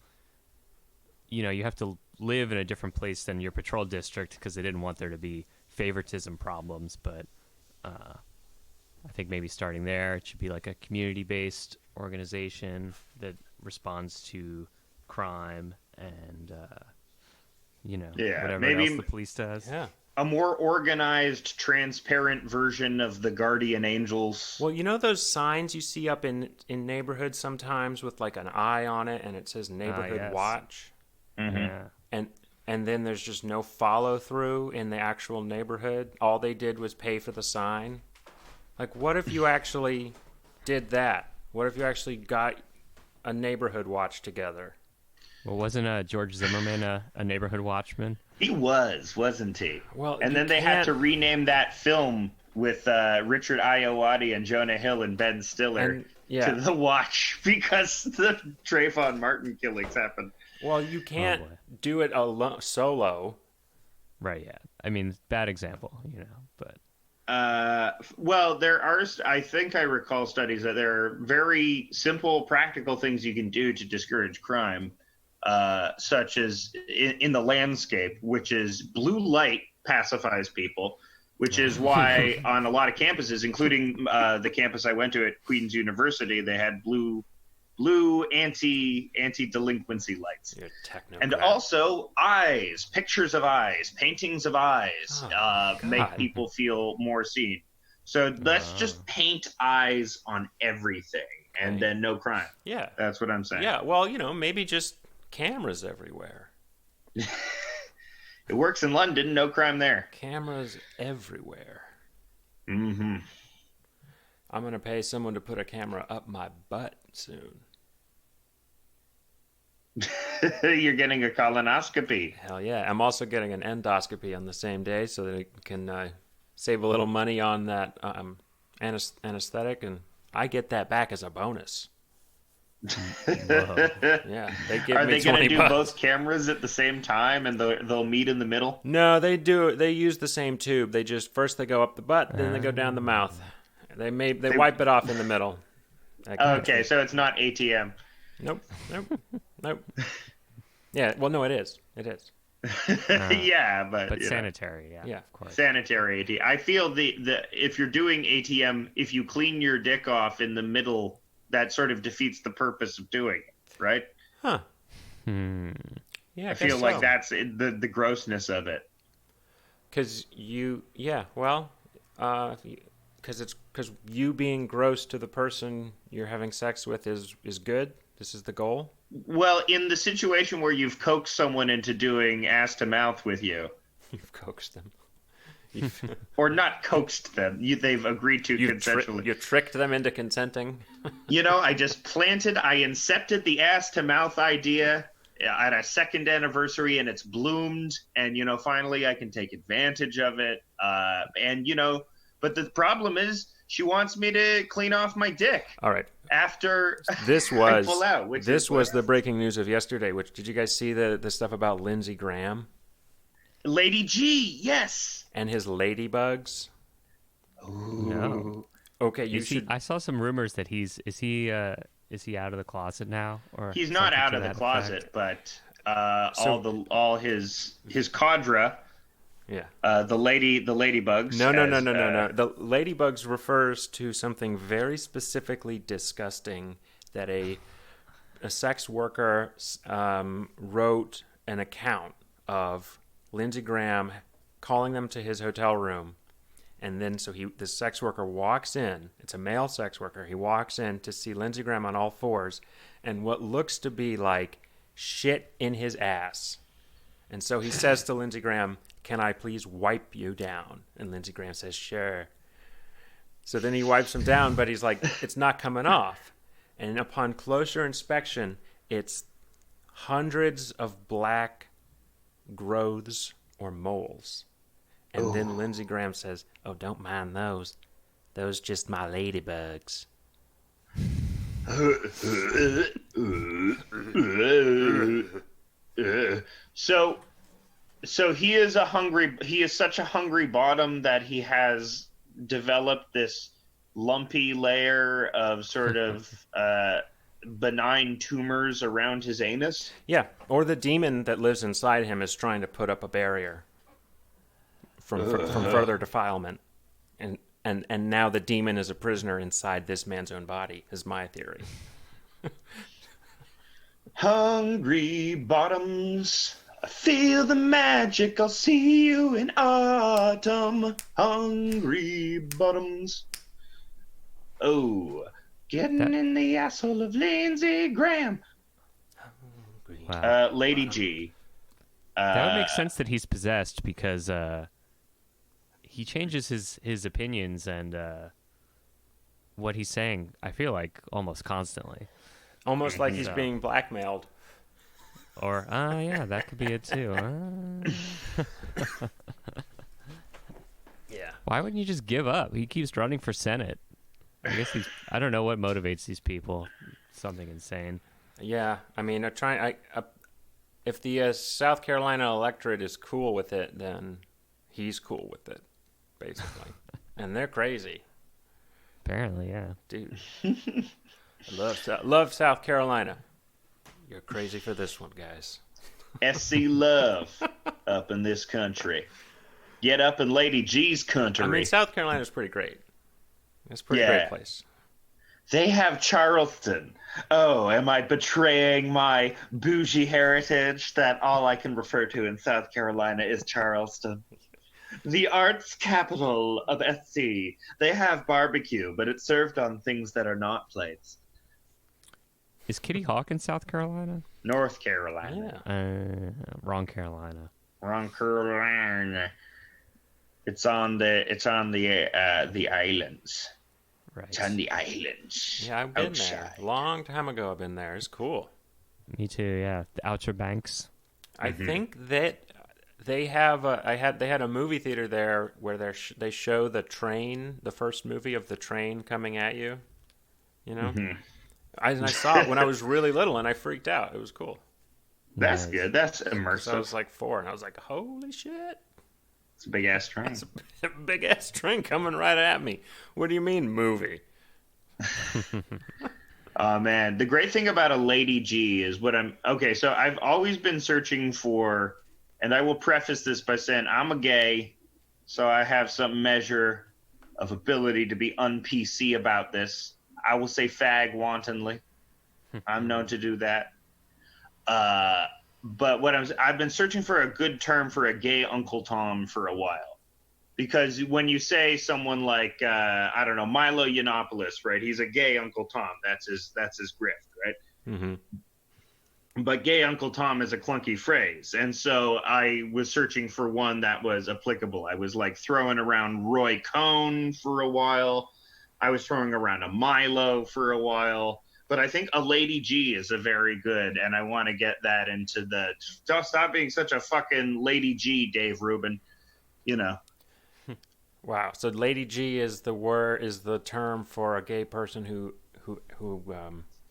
You know, you have to live in a different place than your patrol district because they didn't want there to be favoritism problems. But I think maybe starting there, it should be like a community-based organization that responds to crime and whatever maybe else the police does. Yeah. a more organized, transparent version of the Guardian Angels. Well, you know those signs you see up in neighborhoods sometimes with like an eye on it and it says neighborhood yes. watch? Mhm. Yeah. And then there's just no follow through in the actual neighborhood. All they did was pay for the sign. Like, what if you actually did that? What if you actually got a neighborhood watch together? Well, wasn't George Zimmerman a neighborhood watchman? He was, wasn't he? Well, and you then they had can't- to rename that film with Richard Ayoade and Jonah Hill and Ben Stiller And- yeah. to The Watch because the Trayvon Martin killings happened. Well, you can't boy. do it solo. Right, yeah. I mean, bad example, but... Well, there are, I think I recall studies that there are very simple, practical things you can do to discourage crime, such as in the landscape, which is blue light pacifies people, which is why on a lot of campuses, including the campus I went to at Queen's University, they had blue anti-delinquency lights. You're a technocrat. And also eyes, pictures of eyes, paintings of eyes make God. people feel more seen. So let's just paint eyes on everything and Okay. then no crime. Yeah. That's what I'm saying. Yeah, well, maybe just cameras everywhere. It works in London, no crime there. Cameras everywhere. Mm-hmm. I'm going to pay someone to put a camera up my butt soon. You're getting a colonoscopy. Hell yeah. I'm also getting an endoscopy on the same day so that I can save a little money on that anesthetic, and I get that back as a bonus. Whoa. Yeah, they give Are me they going 20 to do bucks. both cameras at the same time and they'll meet in the middle? No, they do. They use the same tube. They just first they go up the butt, then they go down the mouth. They wipe it off in the middle. Okay, so it's not ATM. Nope. Yeah. Well, no, it is. It is. Yeah, but But you know. sanitary, yeah, Yeah. of course. Sanitary ATM. I feel the if you're doing ATM, if you clean your dick off in the middle, that sort of defeats the purpose of doing it, right? Huh. Hmm. Yeah. I feel like that's the grossness of it. because because you being gross to the person you're having sex with is good. This is the goal. Well, in the situation where you've coaxed someone into doing ass to mouth with you, You've coaxed them. Or not coaxed them. They've agreed to consensually. You tricked them into consenting? I just I incepted the ass-to-mouth idea at a second anniversary, and it's bloomed, and, finally I can take advantage of it. But the problem is she wants me to clean off my dick. All right. After this I pull out. Was the breaking news of yesterday. Which did you guys see the stuff about Lindsey Graham? Lady G, yes. And his ladybugs? No. Okay, you should. I saw some rumors that is he out of the closet now, or he's not out of the closet, but all his cadre. Yeah. The ladybugs. No. The ladybugs refers to something very specifically disgusting that a sex worker wrote an account of Lindsey Graham calling them to his hotel room, and then the sex worker walks in. It's a male sex worker. He walks in to see Lindsey Graham on all fours, and what looks to be like shit in his ass. And so he says to Lindsey Graham, "Can I please wipe you down?" And Lindsey Graham says, "Sure." So then he wipes him down, but he's like, it's not coming off. And upon closer inspection, it's hundreds of black growths or moles. And then Lindsey Graham says, "Oh, don't mind those. Those just my ladybugs." So he is such a hungry bottom that he has developed this lumpy layer of sort of benign tumors around his anus. Yeah, or the demon that lives inside him is trying to put up a barrier from further defilement. And now the demon is a prisoner inside this man's own body, is my theory. Hungry bottoms, I feel the magic, I'll see you in autumn. Hungry bottoms. Oh, getting in the asshole of Lindsey Graham. Wow. Lady G. That would make sense that he's possessed, because he changes his opinions and what he's saying, I feel like, almost constantly. Almost like he's being blackmailed. Or, yeah, that could be it too. Yeah. Why wouldn't you just give up? He keeps running for Senate. I guess I don't know what motivates these people. Something insane. Yeah, I mean, if the South Carolina electorate is cool with it, then he's cool with it, basically. And they're crazy. Apparently, yeah. Dude. I love South Carolina. You're crazy for this one, guys. SC love up in this country. Get up in Lady G's country. I mean, South Carolina's pretty great. It's a pretty great place. They have Charleston. Oh, am I betraying my bougie heritage that all I can refer to in South Carolina is Charleston? The arts capital of SC. They have barbecue, but it's served on things that are not plates. Is Kitty Hawk in South Carolina? North Carolina. Yeah. Wrong Carolina. Wrong Carolina. It's on the islands. Right. It's on the islands. Yeah, I've been outside. there. Long time ago I've been there. It's cool. Me too, yeah. The Outer Banks. I think that they have they had a movie theater there where they show the train, the first movie of the train coming at you. You know? Mm-hmm. I saw it when I was really little, and I freaked out. It was cool. That's Nice. good. That's immersive. So I was like 4, and I was like, holy shit. It's a big-ass train. It's a big-ass train coming right at me. What do you mean, movie? Oh, man. The great thing about a Lady G is so I've always been searching for, and I will preface this by saying I'm a gay, so I have some measure of ability to be un-PC about this. I will say fag wantonly. I'm known to do that. But I've been searching for a good term for a gay Uncle Tom for a while. Because when you say someone like, I don't know, Milo Yiannopoulos, right? He's a gay Uncle Tom. That's his grift, right? Mm-hmm. but gay Uncle Tom is a clunky phrase. And so I was searching for one that was applicable. I was like throwing around Roy Cohn for a while. I was throwing around a Milo for a while. But I think a Lady G is a very good, and I want to get that into the. Stop being such a fucking Lady G, Dave Rubin. You know. Wow. So Lady G is the term for a gay person who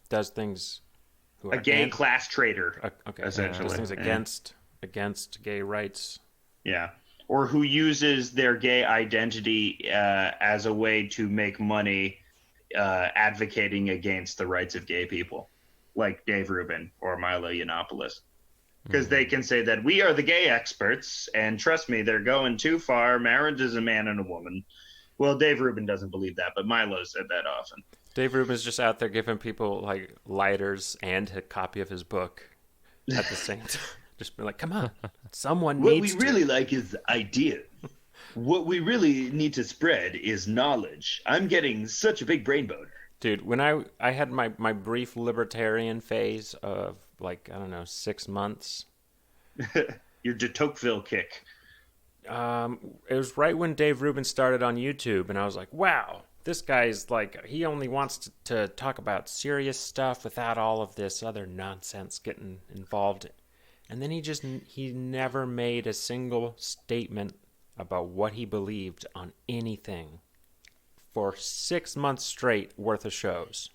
does things. Who a gay class traitor, okay, essentially. Does things against gay rights. Yeah. Or who uses their gay identity as a way to make money advocating against the rights of gay people, like Dave Rubin or Milo Yiannopoulos. Because they can say that we are the gay experts, and trust me, they're going too far. Marriage is a man and a woman. Well, Dave Rubin doesn't believe that, but Milo said that often. Dave Rubin's just out there giving people like lighters and a copy of his book at the same time. Just be like, come on, someone needs to. What we really like is ideas. What we really need to spread is knowledge. I'm getting such a big brain boner. Dude, when I had my brief libertarian phase of like, I don't know, 6 months. Your de Tocqueville kick. It was right when Dave Rubin started on YouTube, and I was like, wow, this guy's like, he only wants to talk about serious stuff without all of this other nonsense getting involved. And then he never made a single statement about what he believed on anything for 6 months straight worth of shows.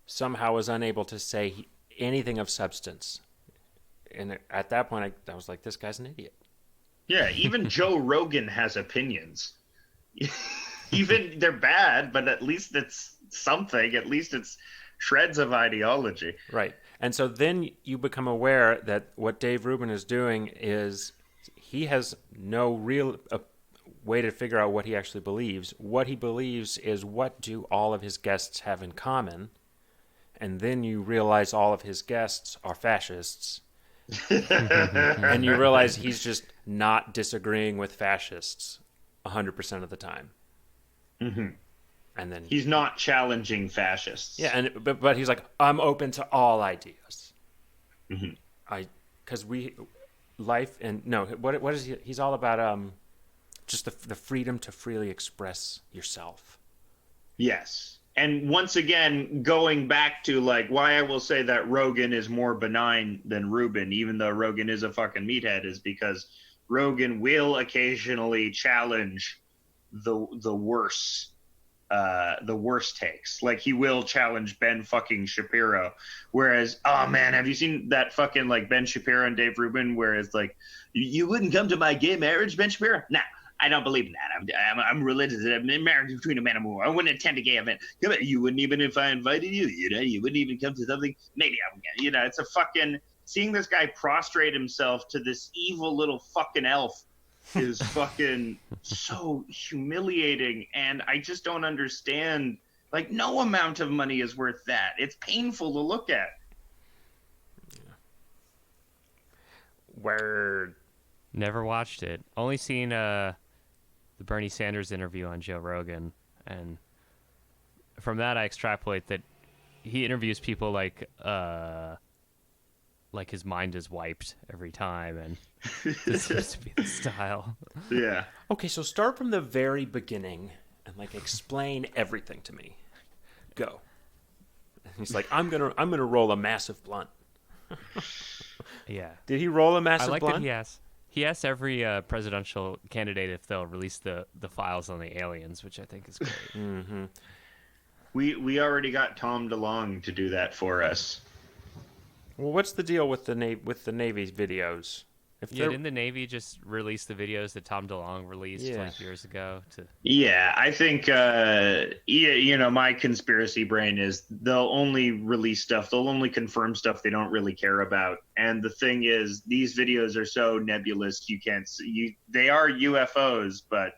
Somehow was unable to say anything of substance. And at that point, I was like, this guy's an idiot. Yeah, even Joe Rogan has opinions. Even they're bad, but at least it's something. At least it's shreds of ideology. Right. And so then you become aware that what Dave Rubin is doing is he has no real way to figure out what he actually believes. What he believes is, what do all of his guests have in common? And then you realize all of his guests are fascists. And you realize he's just not disagreeing with fascists 100% of the time. Mm-hmm. And then he's not challenging fascists. Yeah, but he's like, I'm open to all ideas. Mm-hmm. Because life and no, what is he? He's all about just the freedom to freely express yourself. Yes. And once again, going back to like why I will say that Rogan is more benign than Rubin, even though Rogan is a fucking meathead, is because Rogan will occasionally challenge the worst takes. Like he will challenge Ben fucking Shapiro. Whereas, oh man, have you seen that fucking like Ben Shapiro and Dave Rubin where it's like, you wouldn't come to my gay marriage, Ben Shapiro? Nah. I don't believe in that. I'm religious. I'm in marriage between a man and a woman. I wouldn't attend a gay event. Come on, you wouldn't even if I invited you. You know, you wouldn't even come to something. Maybe I would. You know, it's a fucking seeing this guy prostrate himself to this evil little fucking elf is fucking so humiliating. And I just don't understand. Like, no amount of money is worth that. It's painful to look at. Word. Never watched it. Only seen the Bernie Sanders interview on Joe Rogan, and from that I extrapolate that he interviews people like his mind is wiped every time, and this seems to be the style. Yeah. Okay, so start from the very beginning and like explain everything to me. Go. And he's like, I'm gonna roll a massive blunt. Yeah. Did he roll a massive I like blunt? that he asks every presidential candidate if they'll release the files on the aliens, which I think is great. Mm-hmm. We already got Tom DeLonge to do that for us. Well, what's the deal with the Navy's videos? Didn't the Navy just release the videos that Tom DeLonge released like years ago? Yeah, I think, my conspiracy brain is they'll only release stuff, they'll only confirm stuff they don't really care about. And the thing is, these videos are so nebulous, you can't see. They are UFOs, but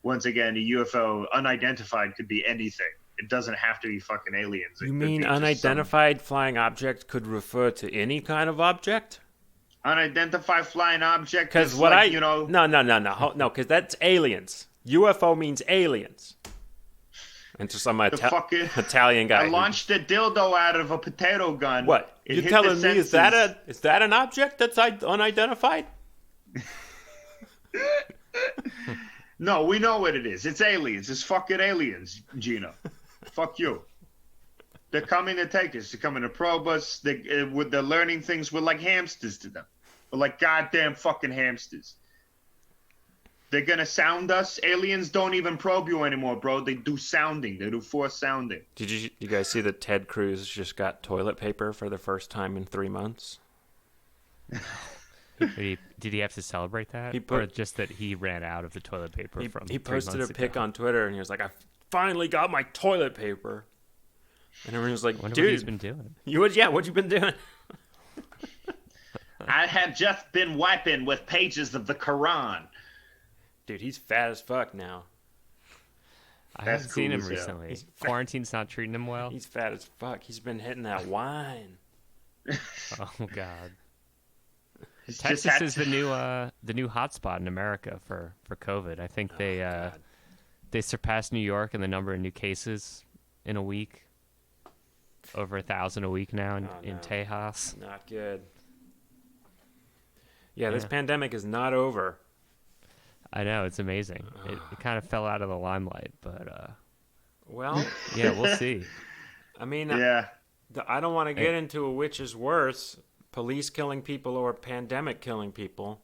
once again, a UFO unidentified could be anything. It doesn't have to be fucking aliens. You mean unidentified flying object could refer to any kind of object? Unidentified flying object. Because No, because that's aliens. UFO means aliens. And just some The fucking Italian guy. I launched a dildo out of a potato gun. What? It You hit telling the me is that an object that's unidentified? No, we know what it is. It's aliens. It's fucking aliens, Gino. Fuck you. They're coming to take us. They're coming to probe us. They're learning things. We're like hamsters to them. We're like goddamn fucking hamsters. They're gonna sound us. Aliens don't even probe you anymore, bro. They do sounding. They do force sounding. Did you guys see that Ted Cruz just got toilet paper for the first time in 3 months? Did he have to celebrate that? Or just that he ran out of the toilet paper from He 3 posted a months pic ago? on Twitter, and he was like, I finally got my toilet paper. And everyone was like, I wonder dude, what he's been doing. What you been doing? I had just been wiping with pages of the Quran. Dude, he's fat as fuck now. I That's haven't seen cool him as hell. recently. Quarantine's not treating him well. He's fat as fuck. He's been hitting that wine. Oh God. It's Texas just is the new hotspot in America for COVID. I think they surpassed New York in the number of new cases in a week. Over 1,000 a week now in Tejas. Not good. Yeah, this pandemic is not over. I know, it's amazing. It kind of fell out of the limelight, but Well, yeah, we'll see. I mean, yeah. I don't want to get into a which is worse, police killing people or pandemic killing people.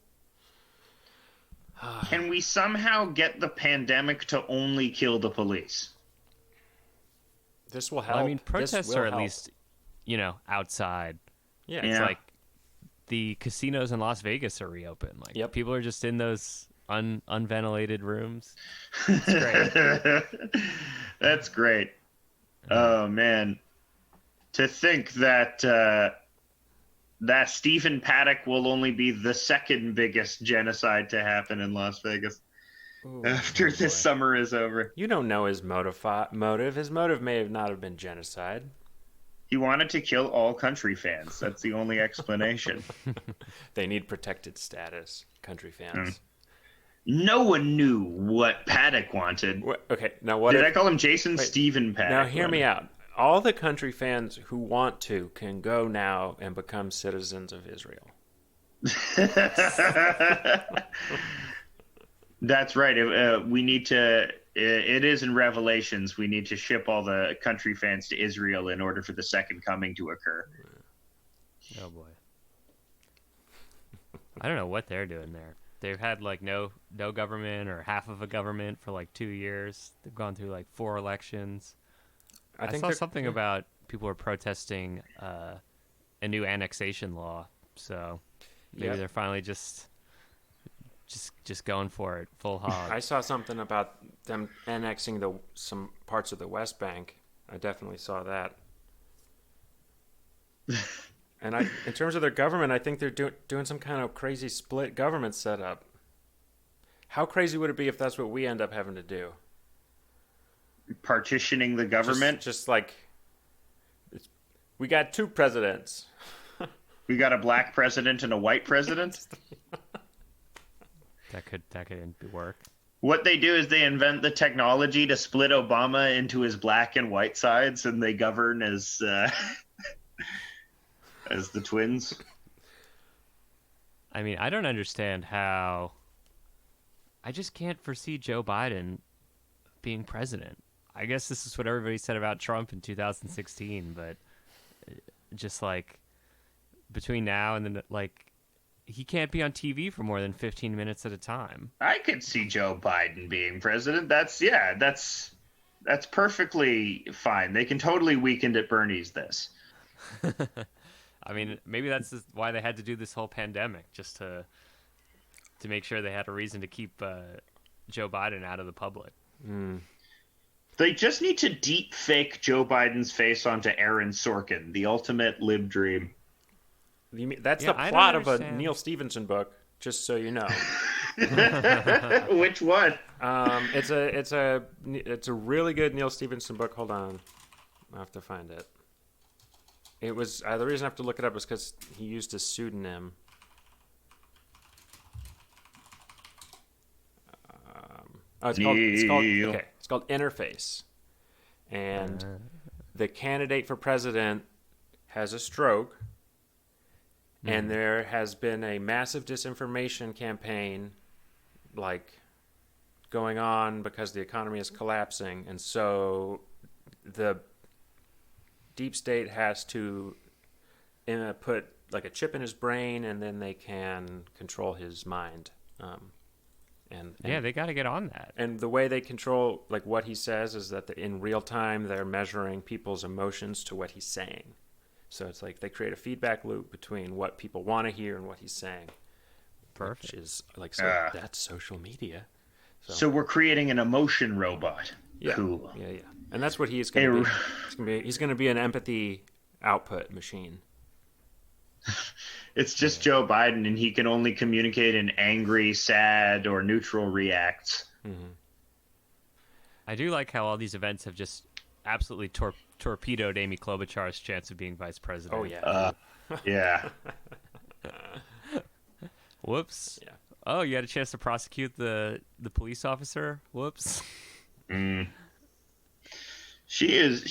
Can we somehow get the pandemic to only kill the police? This will help. Well, I mean, protests This will are at help. least, outside. Yeah, It's Yeah. like the casinos in Las Vegas are reopened. Like, Yep. people are just in those unventilated rooms. It's great. That's great. Oh man, to think that that Stephen Paddock will only be the second biggest genocide to happen in Las Vegas after this summer is over. You don't know his motive. His motive may have not have been genocide. He wanted to kill all country fans. That's the only explanation. They need protected status, country fans. No one knew what Paddock wanted. Okay, now what Did if, I call him Jason Stephen Paddock? Now hear me out. All the country fans who want to can go now and become citizens of Israel. That's right. We need to. It is in Revelations. We need to ship all the country fans to Israel in order for the second coming to occur. Oh boy. I don't know what they're doing there. They've had like no government or half of a government for like 2 years. They've gone through like 4 elections. I saw something about people were protesting a new annexation law. So maybe they're finally just going for it full hog. I saw something about them annexing some parts of the West Bank. I definitely saw that. And in terms of their government, I think they're doing some kind of crazy split government setup. How crazy would it be if that's what we end up having to do? Partitioning the government. Just like we got 2 presidents. We got a black president and a white president. That could work. What they do is they invent the technology to split Obama into his black and white sides, and they govern as as the twins. I mean, I don't understand how. I just can't foresee Joe Biden being president. I guess this is what everybody said about Trump in 2016, but just like between now and then, like, he can't be on TV for more than 15 minutes at a time. I could see Joe Biden being president. That's perfectly fine. They can totally Weekend at Bernie's this. I mean, maybe that's why they had to do this whole pandemic, just to make sure they had a reason to keep Joe Biden out of the public. They just need to deep fake Joe Biden's face onto Aaron Sorkin, the ultimate lib dream. That's the I plot don't of a understand. Neil Stephenson book, just so you know. Which one? It's a really good Neil Stephenson book. Hold on, I have to find it. It was the reason I have to look it up is because he used a pseudonym. It's called Interface, and the candidate for president has a stroke, and there has been a massive disinformation campaign, like, going on because the economy is collapsing, and so the deep state has to put like a chip in his brain, and then they can control his mind. And they got to get on that. And the way they control like what he says is that in real time they're measuring people's emotions to what he's saying. So it's like they create a feedback loop between what people want to hear and what he's saying. Perfect. Which is like, so that's social media. So we're creating an emotion robot. Yeah. Cool. Yeah. And that's what he's going to be. He's going to be an empathy output machine. It's just Joe Biden, and he can only communicate in angry, sad, or neutral reacts. Mm-hmm. I do like how all these events have just absolutely torpedoed Amy Klobuchar's chance of being vice president. Oh, yeah. Yeah. Whoops. Yeah. Oh, you had a chance to prosecute the police officer? Whoops. She is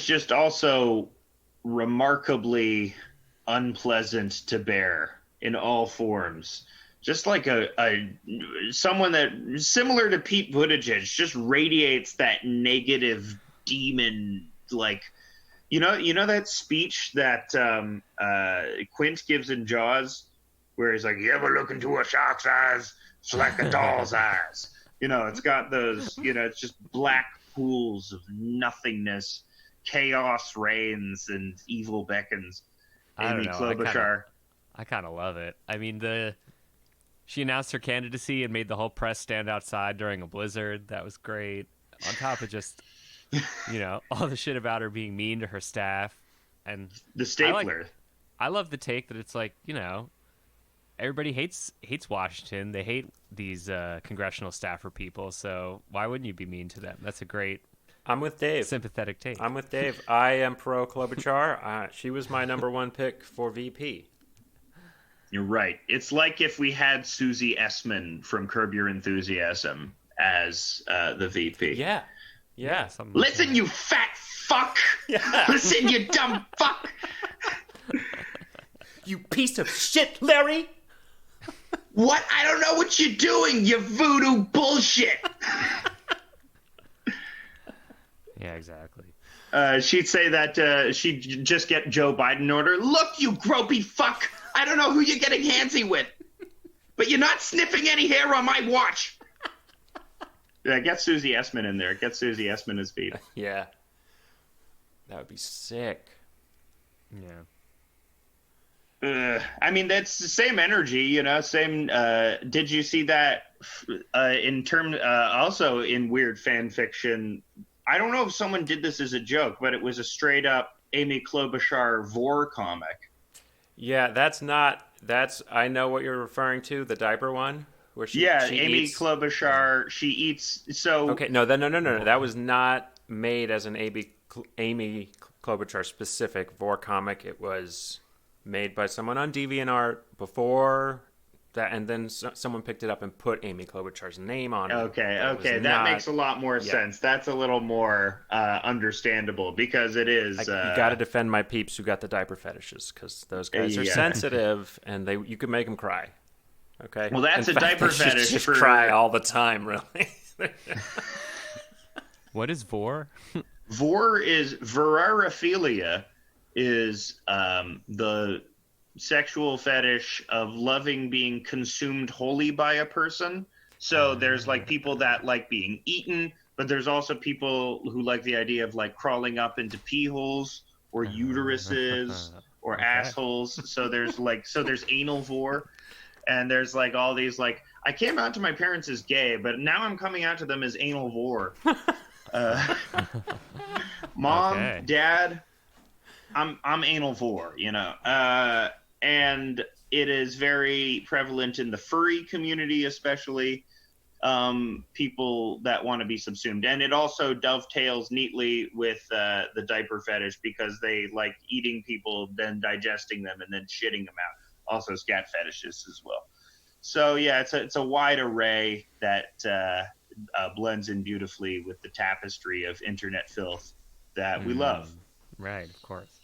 just also remarkably unpleasant to bear in all forms. Just like someone that, similar to Pete Buttigieg, just radiates that negative demon, like, you know that speech that Quint gives in Jaws, where he's like, "You ever look into a shark's eyes? It's like a doll's eyes." It's got those, it's just black pools of nothingness, chaos reigns, and evil beckons. Amy Klobuchar. I kind of love it. I mean, she announced her candidacy and made the whole press stand outside during a blizzard. That was great. On top of just, all the shit about her being mean to her staff. And the stapler. I love the take that it's like, everybody hates Washington. They hate these congressional staffer people. So why wouldn't you be mean to them? That's a great. I'm with Dave. Sympathetic take. I'm with Dave. I am pro Klobuchar. She was my number one pick for VP. You're right. It's like if we had Susie Essman from Curb Your Enthusiasm as the VP. Yeah. Listen, you fat fuck. Yeah. Listen, you dumb fuck. You piece of shit, Larry. What? I don't know what you're doing, you voodoo bullshit. Yeah, exactly. She'd say that she'd just get Joe Biden in order. Look, you gropey fuck. I don't know who you're getting handsy with, but you're not sniffing any hair on my watch. Yeah, get Susie Essman in there. Get Susie Essman as Veep. Yeah. That would be sick. Yeah. I mean, that's the same energy, same. Did you see that also in weird fan fiction? I don't know if someone did this as a joke, but it was a straight up Amy Klobuchar Vore comic. Yeah, I know what you're referring to, the diaper one. Where she Amy eats. Klobuchar, she eats, so... Okay, no, that was not made as an Amy Klobuchar specific Vore comic. It was made by someone on DeviantArt before that, and then someone picked it up and put Amy Klobuchar's name on it. Okay, that makes a lot more sense. That's a little more understandable, because it is... you got to defend my peeps who got the diaper fetishes, because those guys are sensitive, and you could make them cry. Okay. Well, that's a diaper fetish just for cry all the time, really. What is Vore? Vorophilia is the sexual fetish of loving being consumed wholly by a person. So there's like people that like being eaten, but there's also people who like the idea of like crawling up into pee holes or uteruses or assholes. So there's anal Vore. And there's like all these like, I came out to my parents as gay, but now I'm coming out to them as anal Vore. Mom, Dad, I'm anal Vore, and it is very prevalent in the furry community, especially people that want to be subsumed. And it also dovetails neatly with the diaper fetish, because they like eating people, then digesting them, and then shitting them out. Also scat fetishes as well. So yeah, it's a wide array that blends in beautifully with the tapestry of internet filth that we love. Right, of course.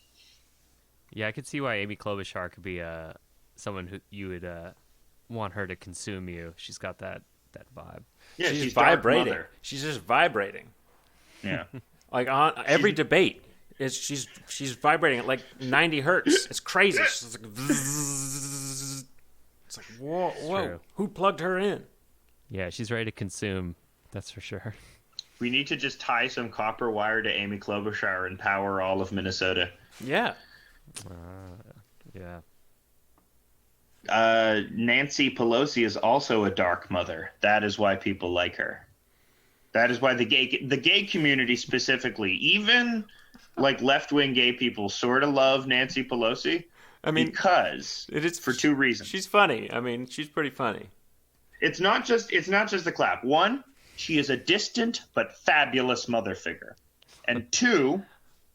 Yeah, I could see why Amy Klobuchar could be someone who you would want her to consume you. She's got that vibe. Yeah, she's Dark vibrating. Mother. She's just vibrating. Yeah. Like on every debate, she's vibrating at like 90 hertz. It's crazy. She's like, vzz. It's like whoa. True. Who plugged her in? Yeah, she's ready to consume. That's for sure. We need to just tie some copper wire to Amy Klobuchar and power all of Minnesota. Yeah. Yeah. Nancy Pelosi is also a dark mother. That is why people like her. That is why the gay community specifically, even like left-wing gay people, sort of love Nancy Pelosi. I mean, because it is for two reasons. She's funny. I mean, she's pretty funny. It's not just the clap. One, she is a distant but fabulous mother figure. And two,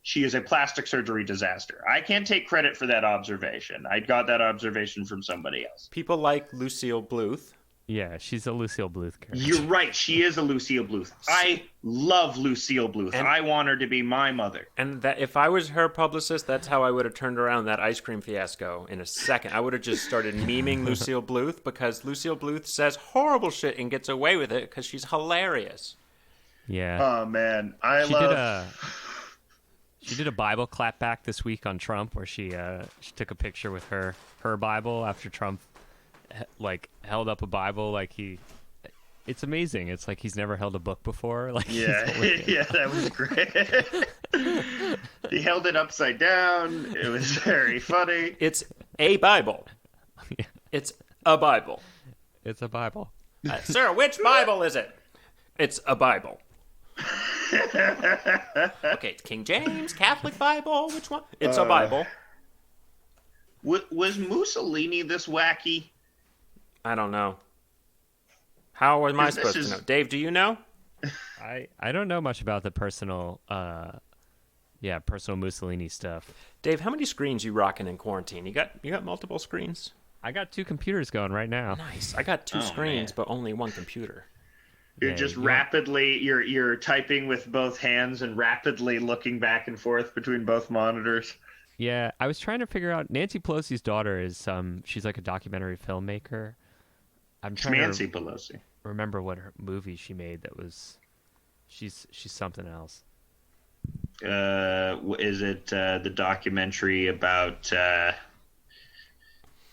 she is a plastic surgery disaster. I can't take credit for that observation. I got that observation from somebody else. People like Lucille Bluth. Yeah, she's a Lucille Bluth character. You're right. She is a Lucille Bluth. I love Lucille Bluth. And I want her to be my mother. And that if I was her publicist, that's how I would have turned around that ice cream fiasco in a second. I would have just started memeing Lucille Bluth because Lucille Bluth says horrible shit and gets away with it because she's hilarious. Yeah. Oh, man. She did a Bible clapback this week on Trump where she took a picture with her Bible after Trump held up a Bible it's amazing. It's like he's never held a book before. Yeah, that was great. He held it upside down. It was very funny. It's a Bible. Yeah. It's a Bible. It's a Bible. Sir, which Bible is it? It's a Bible. Okay, it's King James, Catholic Bible. Which one? It's a Bible. Was Mussolini this wacky? I don't know. How am I supposed to know? Dave, do you know? I don't know much about the personal Mussolini stuff. Dave, how many screens you rocking in quarantine? You got multiple screens? I got 2 computers going right now. Nice. I got 2 screens, but only 1 computer. You're just rapidly you're typing with both hands and rapidly looking back and forth between both monitors. Yeah, I was trying to figure out. Nancy Pelosi's daughter is she's like a documentary filmmaker. I'm trying to Pelosi. remember what her movie she made that was. She's something else. Is it the documentary about?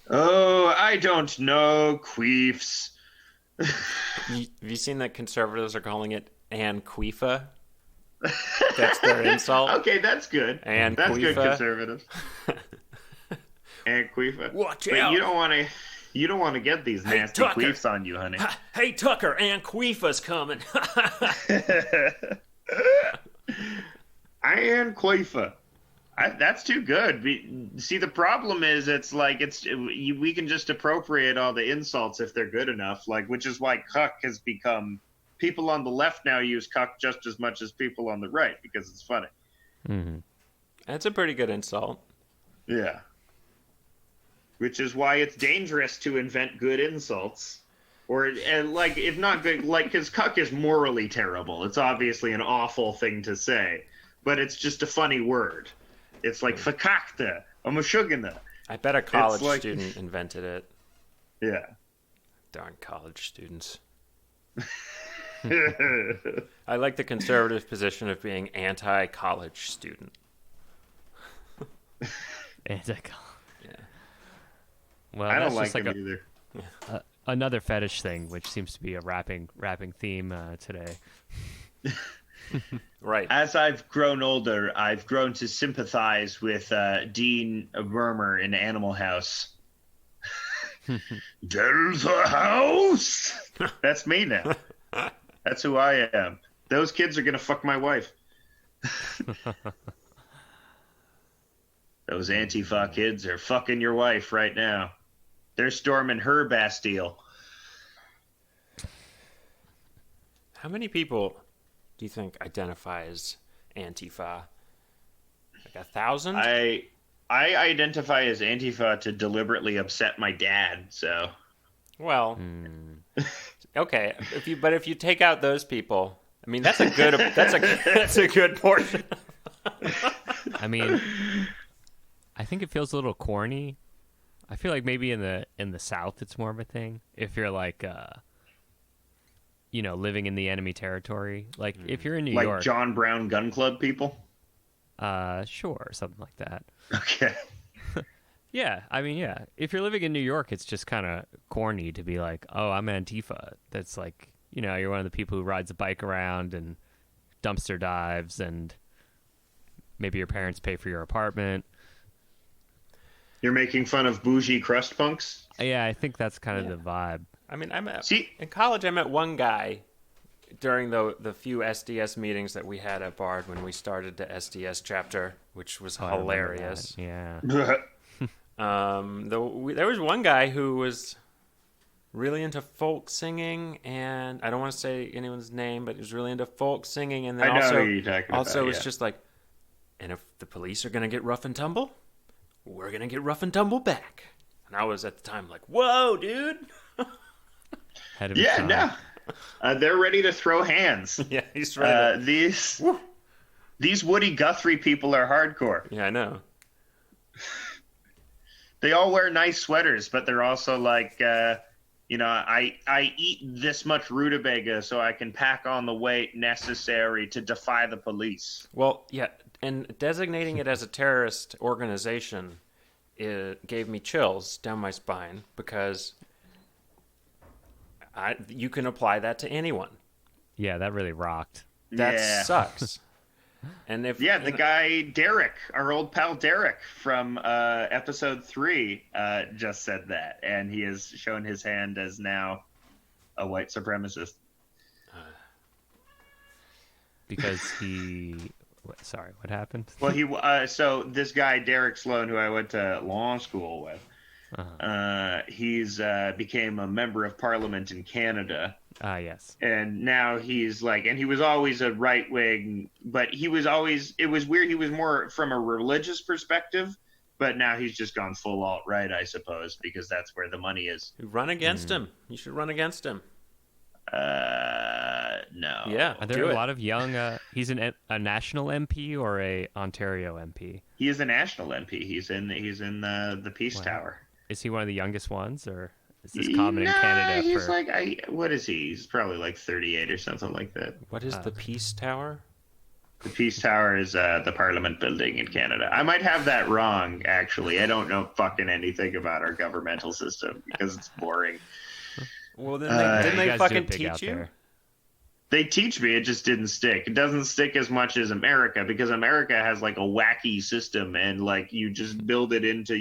I don't know. Queefs. Have you seen that conservatives are calling it Anquifa? That's their insult. Okay, that's good. Anquifa. That's good, conservatives. Anquifa. Watch but out. You don't want to get these nasty queefs on you, honey. Hey, Tucker, Anquifa's coming. Anquifa. That's too good. See, the problem is we can just appropriate all the insults if they're good enough, which is why cuck has become. People on the left now use cuck just as much as people on the right because it's funny. Mm-hmm. That's a pretty good insult. Yeah. Which is why it's dangerous to invent good insults. If not good, because cuck is morally terrible. It's obviously an awful thing to say, but it's just a funny word. It's like fakakta, amashugana. I bet a college student invented it. Yeah. Darn college students. I like the conservative position of being anti-college student. Anti-college. Yeah. Well, I that's don't like just it either. Another fetish thing, which seems to be a rapping theme today. Right. As I've grown older, I've grown to sympathize with Dean Wormer in Animal House. There's a house! That's me now. That's who I am. Those kids are going to fuck my wife. Those Antifa kids are fucking your wife right now. They're storming her Bastille. How many people do you think identify as Antifa? 1,000? I identify as Antifa to deliberately upset my dad, so... Well, okay. If you take out those people, I mean that's a good portion. I mean, I think it feels a little corny. I feel like maybe in the South it's more of a thing. If you're like, living in the enemy territory, like if you're in New Like York, John Brown Gun Club people? sure, something like that. Okay. Yeah, I mean, yeah. If you're living in New York, it's just kind of corny to be like, oh, I'm Antifa. That's like, you're one of the people who rides a bike around and dumpster dives, and maybe your parents pay for your apartment. You're making fun of bougie crust punks? Yeah, I think that's kind of the vibe. I mean, See? in college, I met one guy during the few SDS meetings that we had at Bard when we started the SDS chapter, which was I remember hilarious. that. Yeah. There was one guy who was really into folk singing, and I don't want to say anyone's name, but he was really into folk singing, and then I know also who you're talking also about, it's yeah. just like, and if the police are gonna get rough and tumble, we're gonna get rough and tumble back. And I was at the time like, whoa, dude. Head of his Yeah, time. no. They're ready to throw hands. Yeah, he's right. These Woody Guthrie people are hardcore. Yeah, I know. They all wear nice sweaters, but they're also like, I eat this much rutabaga so I can pack on the weight necessary to defy the police. Well, yeah, and designating it as a terrorist organization, it gave me chills down my spine because you can apply that to anyone. Yeah, that really rocked. That Yeah. sucks. And if The guy Derek, our old pal Derek from episode 3, just said that, and he has shown his hand as now a white supremacist. Because sorry, what happened? Well, so this guy Derek Sloan, who I went to law school with, he's became a member of Parliament in Canada. Yes. And now he's like, and he was always a right wing, but it was weird. He was more from a religious perspective, but now he's just gone full alt right, I suppose, because that's where the money is. run against him, you should run against him. No. Yeah, Are there a lot of young? He's a national MP or a Ontario MP? He is a national MP. He's in the Peace Tower. Is he one of the youngest ones, or is this common in Canada? He's what is he? He's probably like 38 or something like that. What is the Peace Tower? The Peace Tower is the Parliament building in Canada. I might have that wrong, actually. I don't know fucking anything about our governmental system because it's boring. Well, then didn't You they guys fucking do it big out teach you? there. They teach me, it just didn't stick. It doesn't stick as much as America because America has like a wacky system and like you just build it into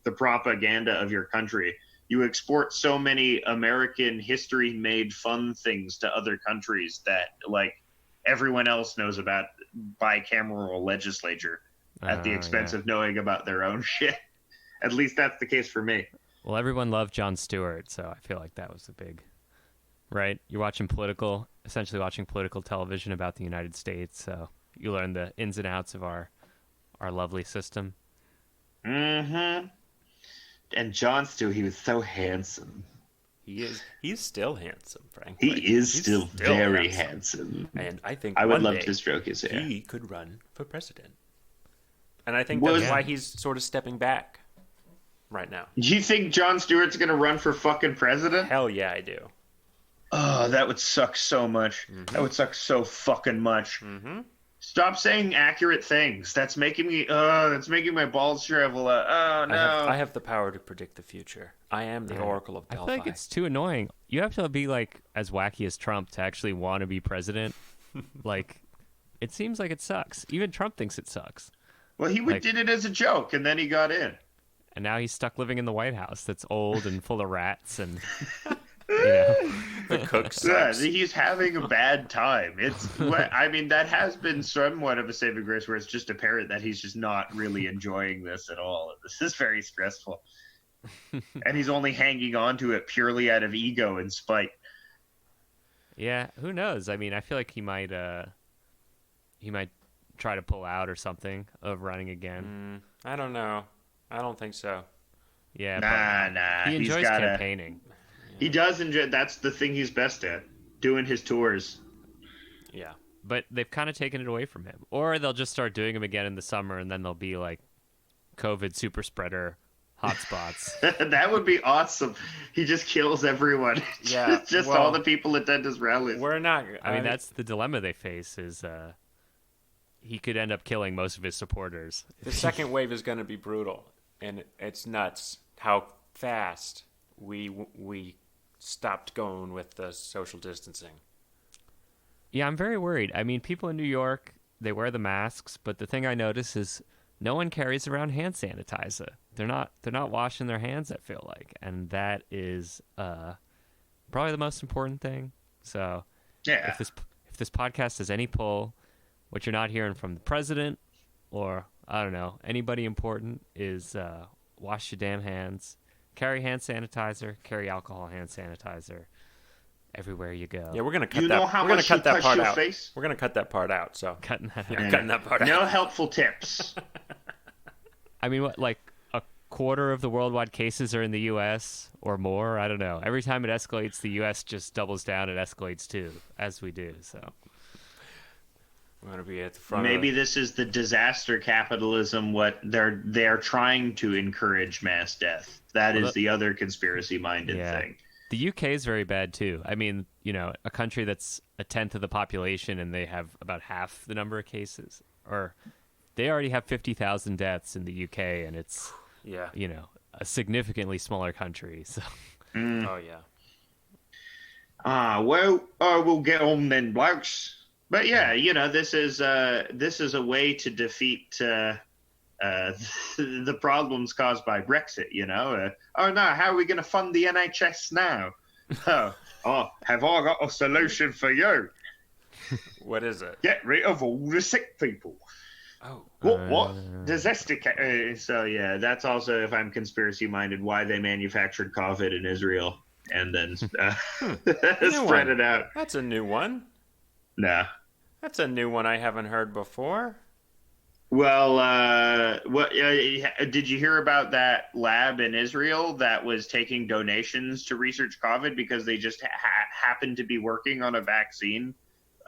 the propaganda of your country. You export so many American history made fun things to other countries that like everyone else knows about bicameral legislature at the expense of knowing about their own shit. At least that's the case for me. Well, everyone loved Jon Stewart, so I feel like that was a big, right? You're essentially watching political television about the United States, so you learn the ins and outs of our lovely system. Mm-hmm. And Jon Stewart, he was so handsome. He's still handsome, frankly. He is still very handsome. And I think I would one love day to stroke his hair. he could run for president. And I think that's why he's sort of stepping back right now. Do you think Jon Stewart's going to run for fucking president? Hell yeah, I do. Oh, that would suck so much. Mm-hmm. That would suck so fucking much. Mm-hmm. Stop saying accurate things. That's making me. That's making my balls shrivel. Oh no! I have the power to predict the future. I am the Oracle of I Delphi. feel like it's too annoying. You have to be like as wacky as Trump to actually want to be president. Like, it seems like it sucks. Even Trump thinks it sucks. Well, he did it as a joke, and then he got in. And now he's stuck living in the White House that's old and full of rats and, the cook Yeah, sucks. he's having a bad time. I mean, that has been somewhat of a saving grace where it's just apparent that he's just not really enjoying this at all. This is very stressful. And he's only hanging on to it purely out of ego and spite. Yeah, who knows? I mean, I feel like he might try to pull out or something of running again. I don't know. I don't think so. Yeah, Nah. he enjoys campaigning. He does enjoy. That's the thing he's best at, doing his tours. Yeah. but they've kind of taken it away from him. Or they'll just start doing them again in the summer, and then they'll be like COVID super spreader hotspots. That would be awesome. He just kills everyone. Yeah, just well, all the people attend his rallies. We're not. I mean, that's the dilemma they face is he could end up killing most of his supporters. The second wave is going to be brutal, and it's nuts how fast we stopped going with the social distancing. Yeah, I'm very worried. I mean, people in New York, they wear the masks, but the thing I notice is no one carries around hand sanitizer. They're not washing their hands, I feel like, and that is probably the most important thing. So, Yeah. if this podcast has any pull, what you're not hearing from the president or I don't know anybody important is wash your damn hands, carry hand sanitizer, carry alcohol hand sanitizer everywhere you go. Yeah, we're gonna cut You that. know how we're gonna much cut you that touch part your out. face? We're gonna cut that part out. So Cutting that yeah, out. cutting that part out. No helpful tips. I mean, what, like a quarter of the worldwide cases are in the U.S. or more? I don't know. Every time it escalates, the U.S. just doubles down and escalates too, as we do. So We're gonna be at the front. Maybe this is the disaster capitalism. What they're trying to encourage mass death. That is the other conspiracy-minded thing. The UK is very bad too. I mean, you know, a country that's a tenth of the population and they have about half the number of cases, or they already have 50,000 deaths in the UK, and it's you know, a significantly smaller country. So Oh yeah. Well, I will get on then, blokes. But yeah, you know, this is a way to defeat the problems caused by Brexit. You know, oh no, how are we going to fund the NHS now? Have I got a solution for you? What is it? Get rid of all the sick people. Oh. What? Domesticate. So yeah, that's also, if I'm conspiracy minded, why they manufactured COVID in Israel and then spread it out. That's a new one. Nah. That's a new one I haven't heard before. Well, did you hear about that lab in Israel that was taking donations to research COVID because they just happened to be working on a vaccine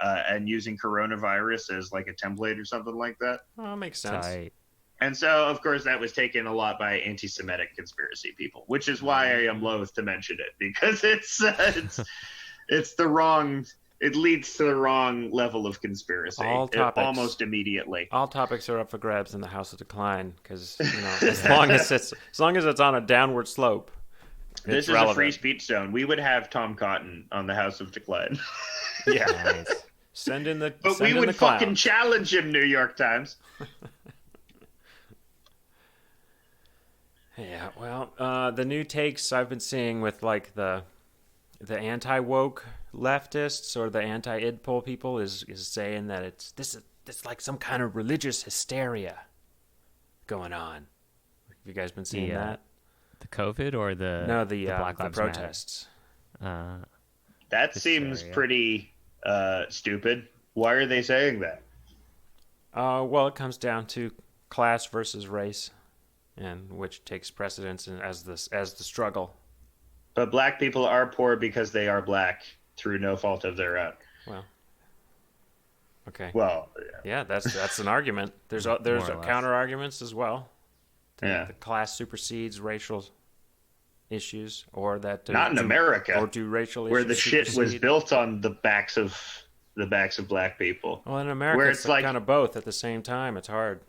and using coronavirus as like a template or something like that? Oh, makes sense. tight. And so, of course, that was taken a lot by anti-Semitic conspiracy people, which is why I am loath to mention it, because it's the wrong. It leads to the wrong level of conspiracy. Almost immediately. All topics are up for grabs in the House of Decline because, you know, as long as it's on a downward slope, this is relevant. a free speech zone. We would have Tom Cotton on the House of Decline. Yeah, Nice. send in the. But we would fucking challenge him, New York Times. Yeah, well, the new takes I've been seeing with like the anti-woke leftists or the anti-idpol people is saying that it's like some kind of religious hysteria going on. Have you guys been seeing that? The COVID or the Black the Lives protests. That seems pretty stupid. Why are they saying that? Well, it comes down to class versus race, and which takes precedence as the struggle. But black people are poor because they are black through no fault of their own. Well, okay. Well, yeah, that's an argument. There's counter arguments as well. The class supersedes racial issues, or that not in America, or do racial issues where the shit was built on the backs of black people. Well, in America, where it's like kind of both at the same time. It's hard.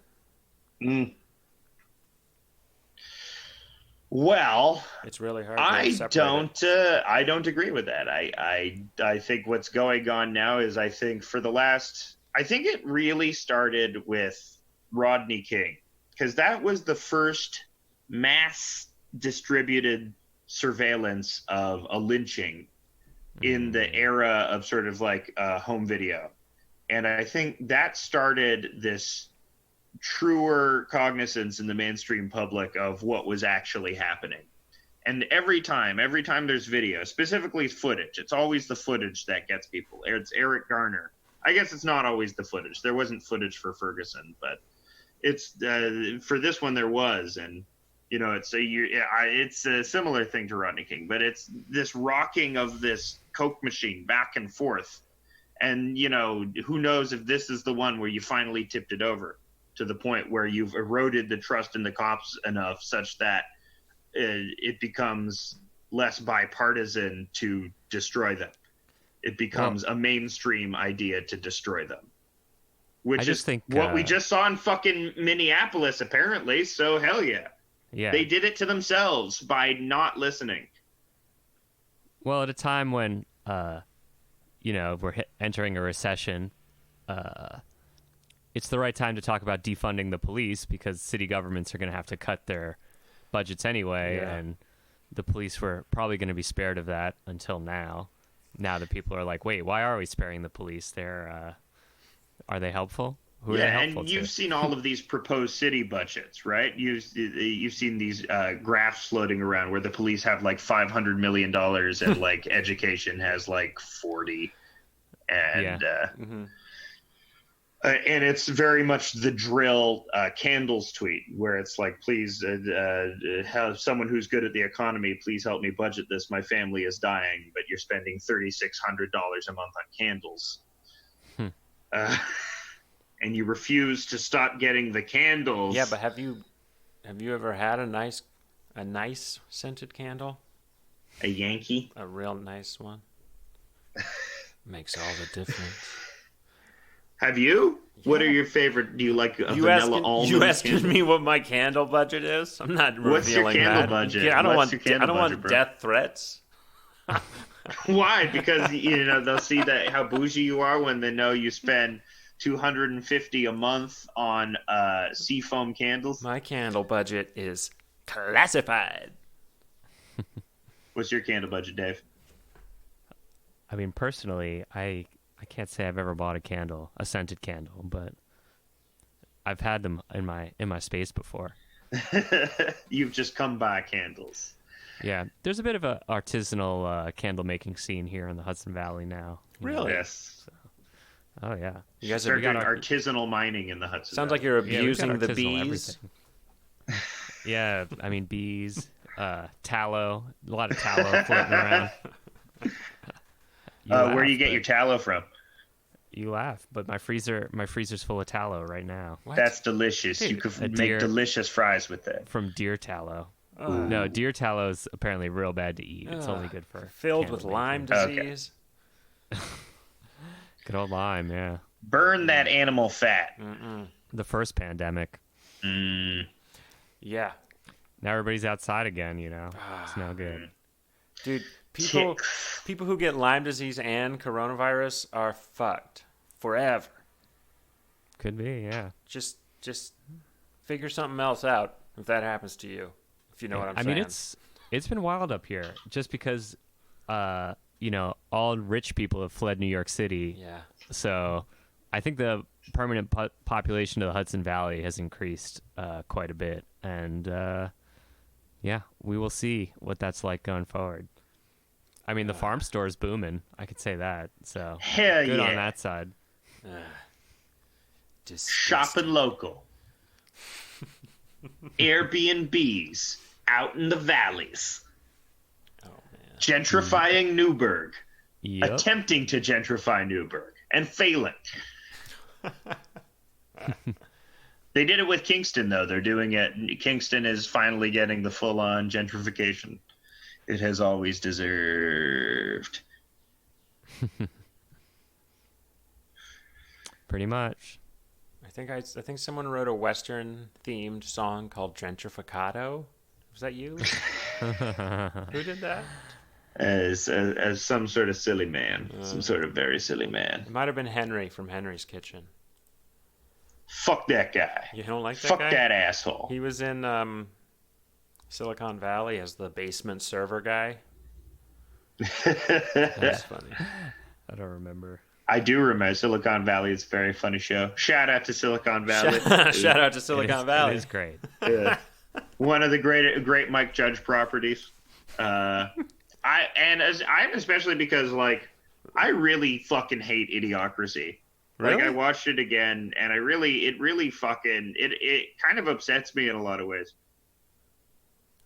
Well, it's really hard. I don't agree with that. I think what's going on now is I think it really started with Rodney King, because that was the first mass distributed surveillance of a lynching in the era of sort of like home video. And I think that started this truer cognizance in the mainstream public of what was actually happening. And every time there's video, specifically footage, it's always the footage that gets people. It's Eric Garner. I guess it's not always the footage. There wasn't footage for Ferguson, but it's for this one there was. And you know, it's a similar thing to Rodney King, but it's this rocking of this Coke machine back and forth And, who knows if this is the one where you finally tipped it over to the point where you've eroded the trust in the cops enough such that it becomes less bipartisan to destroy them. It becomes a mainstream idea to destroy them. Which is what we just saw in fucking Minneapolis, apparently. So, hell yeah. Yeah. They did it to themselves by not listening. Well, at a time when, we're entering a recession, it's the right time to talk about defunding the police because city governments are going to have to cut their budgets anyway, and the police were probably going to be spared of that until now. Now that people are like, wait, why are we sparing the police? Are they helpful? Who are they helpful and to? you've seen all of these proposed city budgets, right? You've seen these graphs floating around where the police have like $500 million and like education has like 40, and and it's very much the drill Candles tweet where it's like, please have someone who's good at the economy, please help me budget this. My family is dying, but you're spending $3,600 a month on candles. And you refuse to stop getting the candles. Yeah, but have you ever had a nice scented candle? A Yankee? A real nice one. Makes all the difference. Have you? Yeah. What are your favorite? Do you like a vanilla almond? You asking me what my candle budget is? I'm not revealing that. What's your candle budget? Yeah, I don't want death threats. Why? Because they'll see how bougie you are when they know you spend $250 a month on seafoam candles. My candle budget is classified. What's your candle budget, Dave? I mean, personally, I can't say I've ever bought a scented candle, but I've had them in my space before. You've just come by candles. Yeah, there's a bit of an artisanal candle making scene here in the Hudson Valley now. Really? Yes. So, oh yeah. You guys are doing artisanal mining in the Hudson Sounds Valley. like you're abusing the bees. Yeah, I mean bees, tallow, a lot of tallow floating around. Where do you get your tallow from? You laugh, but my freezer's full of tallow right now. What? That's delicious. Dude, you could make delicious fries with it. From deer tallow. No, deer tallow is apparently real bad to eat. It's only good for filled with Lyme disease. Okay. Good old Lyme, yeah. Burn that animal fat. The first pandemic. Yeah. Now everybody's outside again. It's no good. Dude, people who get Lyme disease and coronavirus are fucked forever. Could be, yeah. Just figure something else out if that happens to you. If you know what I'm saying. I mean, it's been wild up here just because, all rich people have fled New York City. Yeah. So I think the permanent population of the Hudson Valley has increased quite a bit. And, we will see what that's like going forward. I mean, the farm store is booming. I could say that. So hell good yeah. on that side. Shopping local. Airbnbs out in the valleys. Oh man. Gentrifying Newburgh. Yep. Attempting to gentrify Newburgh and failing. They did it with Kingston, though. They're doing it. Kingston is finally getting the full-on gentrification it has always deserved. Pretty much. I think someone wrote a Western-themed song called Gentrificado. Was that you? Who did that? As some sort of silly man. Some sort of very silly man. It might have been Henry from Henry's Kitchen. Fuck that guy. You don't like that Fuck guy? that asshole. He was in Silicon Valley as the basement server guy. That's funny. I don't remember. I do remember Silicon Valley. It's a very funny show. Shout out to Silicon Valley. Shout out to Silicon Valley. It is great. One of the great Mike Judge properties. I'm especially because I really fucking hate Idiocracy. Really? I watched it again, and it really fucking it kind of upsets me in a lot of ways.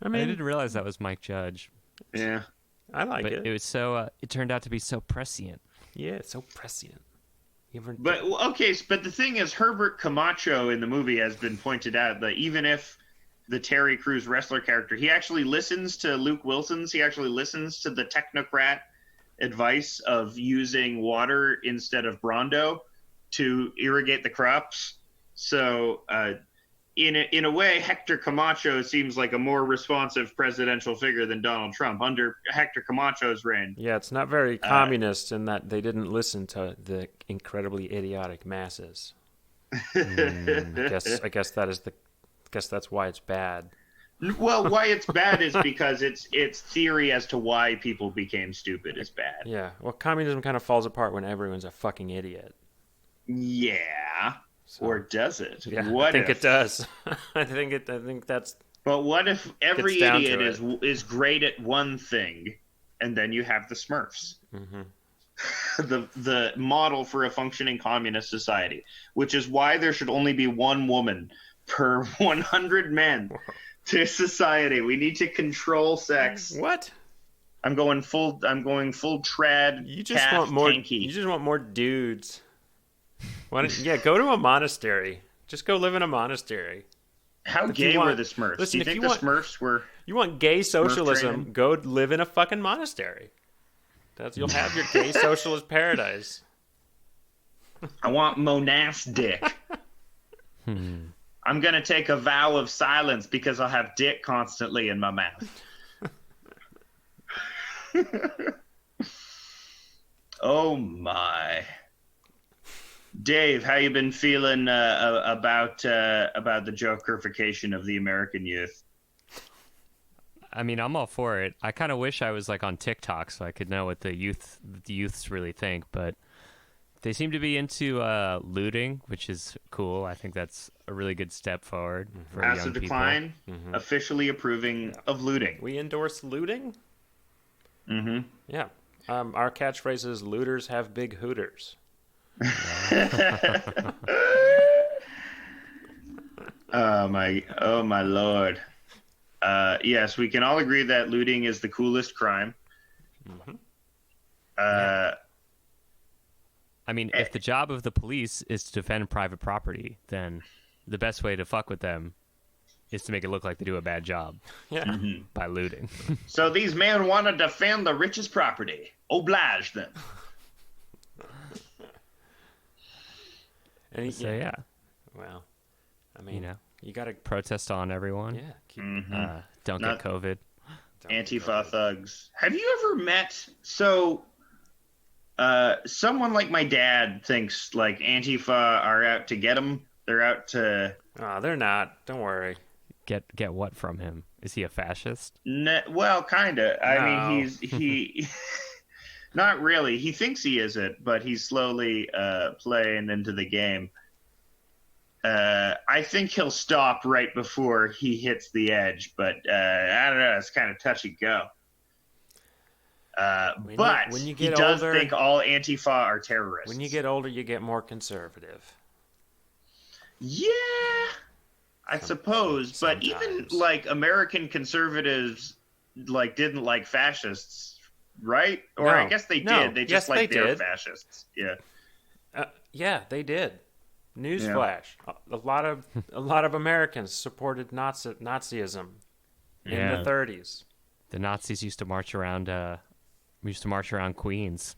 I didn't realize that was Mike Judge. Yeah. I like but it. it was so. It turned out to be so prescient. Yeah, it's so prescient. But okay, but the thing is, Herbert Camacho in the movie has been pointed out that even if the Terry Crews wrestler character, he actually listens to Luke Wilson's. He actually listens to the technocrat advice of using water instead of Brondo to irrigate the crops. So, in a way, Hector Camacho seems like a more responsive presidential figure than Donald Trump under Hector Camacho's reign. Yeah, it's not very communist in that they didn't listen to the incredibly idiotic masses. I guess that's why it's bad. Well, why it's bad is because its theory as to why people became stupid is bad. Yeah, well, communism kind of falls apart when everyone's a fucking idiot. Yeah. So, or does it? Yeah, what I think if? It does. I think that's. But what if every Gets down idiot to is great at one thing, and then you have the Smurfs, the model for a functioning communist society, which is why there should only be one woman per 100 men to society. We need to control sex. What? I'm going full trad. You just calf want more. tanky. You just want more dudes. Why don't, go to a monastery. Just go live in a monastery. How gay were the Smurfs? Listen, Do you think the Smurfs were? You want gay socialism? training? Go live in a fucking monastery. You'll have your gay socialist paradise. I want monastic. I'm gonna take a vow of silence because I'll have dick constantly in my mouth. Oh my. Dave, how you been feeling about the Jokerification of the American youth? I mean, I'm all for it. I kind of wish I was like on TikTok so I could know what the youths really think, but they seem to be into looting, which is cool. I think that's a really good step forward for House young of people. Decline, officially approving of looting. We endorse looting. Mm-hmm. Yeah. Our catchphrase is "Looters have big hooters." Oh my lord. Yes, we can all agree that looting is the coolest crime. I mean, if the job of the police is to defend private property, then the best way to fuck with them is to make it look like they do a bad job. Yeah. By looting. So these men want to defend the richest property. Oblige them. And So yeah, Well, I mean, you gotta protest on, everyone. Yeah. Keep, Don't Not- get COVID. Antifa thugs. Have you ever met someone like my dad thinks like Antifa are out to get him? They're out to they're not. Don't worry. Get what from him? Is he a fascist? well, kind of. I No. mean, he not really. He thinks he isn't, but he's slowly playing into the game. I think he'll stop right before he hits the edge, but I don't know. It's kind of touch and go. But when you he get does older- think all Antifa are terrorists. When you get older, you get more conservative. Yeah, I suppose. But even sometimes. like American conservatives like didn't like fascists, right? Or No. I guess they No. did. They just Yes, they they're did. fascists. Yeah. Yeah, they did. Newsflash: a lot of Americans supported Nazism in Yeah. the 30s. The Nazis used to march around. We used to march around Queens.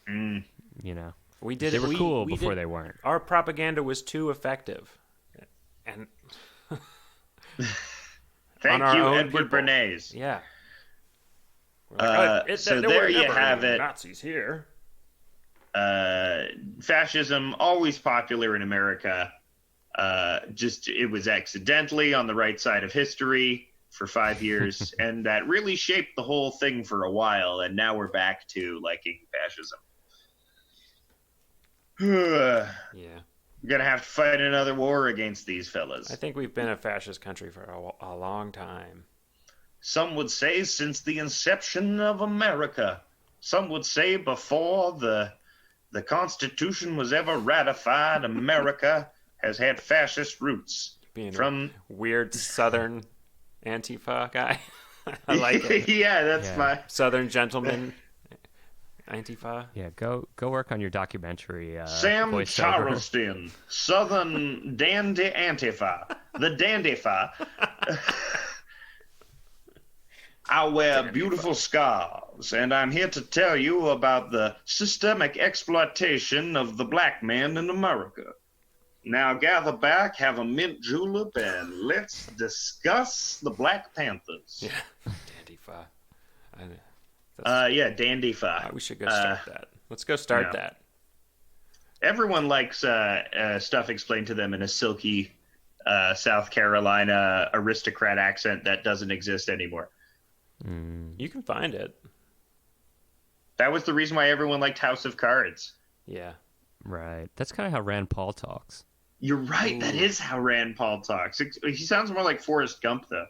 You know, We did. they were cool we before did- they weren't. Our propaganda was too effective, and Thank our you, own Edward people. Bernays. yeah. We're like, So there there were you never have any it. Nazis here. Fascism always popular in America. Just it was accidentally on the right side of history for 5 years, and that really shaped the whole thing for a while. And now we're back to liking fascism. We're Yeah, gonna have to fight another war against these fellas. I think we've been a fascist country for a long time. Some would say since the inception of America. Some would say before the Constitution was ever ratified, America has had fascist roots. Being From a weird Southern Antifa guy. I like it. Yeah, that's Yeah. my. Southern gentleman. Antifa. Yeah, go work on your documentary. Sam voiceover. Charleston, Southern Dandy Antifa. The Dandifa. I wear beautiful scarves, and I'm here to tell you about the systemic exploitation of the black man in America. Now gather back, have a mint julep, and let's discuss the Black Panthers. Yeah. Antifa. Yeah, Dandifa. We should go start that. Let's go start yeah. that. Everyone likes stuff explained to them in a silky South Carolina aristocrat accent that doesn't exist anymore. You can find it. That was the reason why everyone liked House of Cards. Yeah. Right. That's kind of how Rand Paul talks. You're right. Ooh. That is how Rand Paul talks. He sounds more like Forrest Gump, though.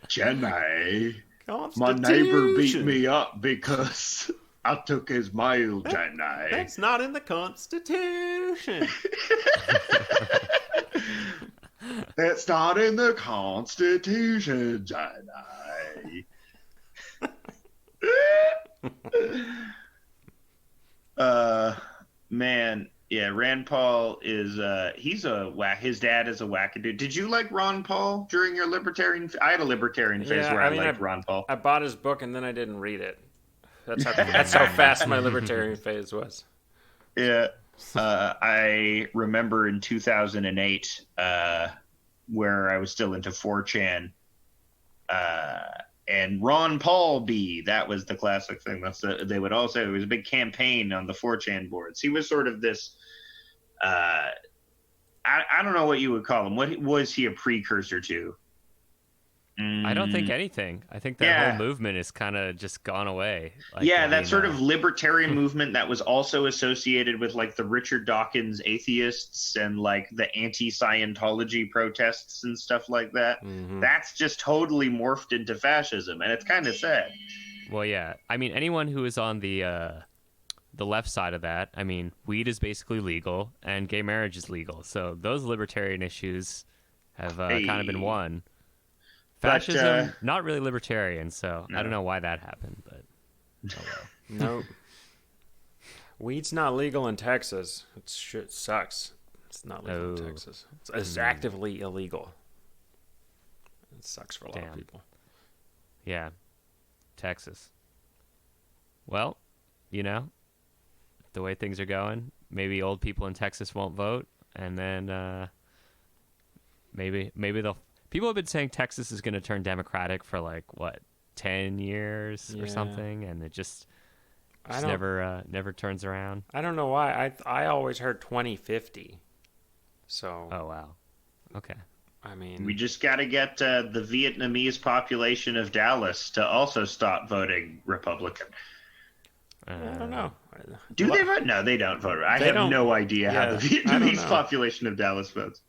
Jenny, my neighbor beat me up because I took his mail, Jenny. That's not in the Constitution. That's not in the Constitution, Jenny. Man, yeah, Rand Paul is he's a whack. His dad is a wackadoo. Did you like Ron Paul during your libertarian? I had a libertarian phase where I liked Ron Paul. I bought his book and then I didn't read it. That's how fast my libertarian phase was. Yeah, I remember in 2008 where I was still into 4chan. And Ron Paul B, that was the classic thing. They would all say it was a big campaign on the 4chan boards. He was sort of this, I don't know what you would call him. What was he a precursor to? I don't think anything. I think that whole movement is kind of just gone away. That sort of libertarian movement that was also associated with like the Richard Dawkins atheists and like the anti-Scientology protests and stuff like that. Mm-hmm. That's just totally morphed into fascism, and it's kind of sad. Well, yeah. I mean, anyone who is on the left side of that, I mean, weed is basically legal and gay marriage is legal. So those libertarian issues have kind of been won. Fascism, not really libertarian, so no. I don't know why that happened, but no. Weed's not legal in Texas. It sucks. It's not legal in Texas. It's actively illegal. It sucks for a lot of people. Yeah, Texas. Well, the way things are going, maybe old people in Texas won't vote, and then maybe they'll. People have been saying Texas is going to turn Democratic for 10 years or something, and it just never turns around. I don't know why. I always heard 2050. So. Oh wow. Okay. I mean, we just got to get the Vietnamese population of Dallas to also stop voting Republican. I don't know. Do they vote? No, they don't vote. I have no idea how the Vietnamese population of Dallas votes.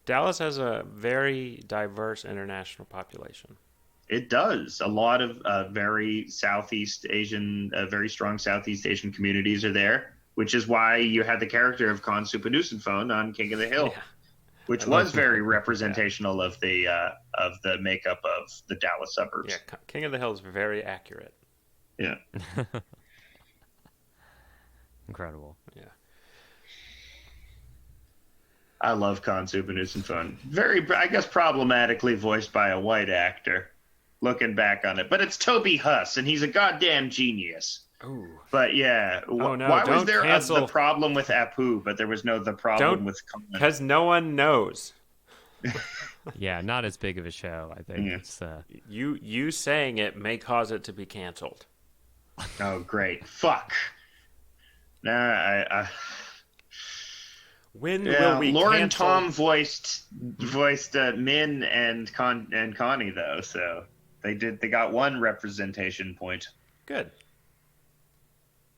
Dallas has a very diverse international population. It does. A lot of very Southeast Asian, very strong Southeast Asian communities are there, which is why you had the character of Khan Supanusinphone on King of the Hill, which was very representational of the makeup of the Dallas suburbs. Yeah, King of the Hill is very accurate. Yeah. Incredible. Yeah. I love Khan Supanusinphone. Very, I guess, problematically voiced by a white actor, looking back on it. But it's Toby Huss, and he's a goddamn genius. Ooh. But yeah, why was there the problem with Apu, but there was the problem with Khan? Because no one knows. Yeah, not as big of a show, I think. Yeah. It's, you saying it may cause it to be canceled. Oh, great. Fuck. Nah, When will we Lauren cancel? Tom voiced Min and Connie though, so they got one representation point. Good.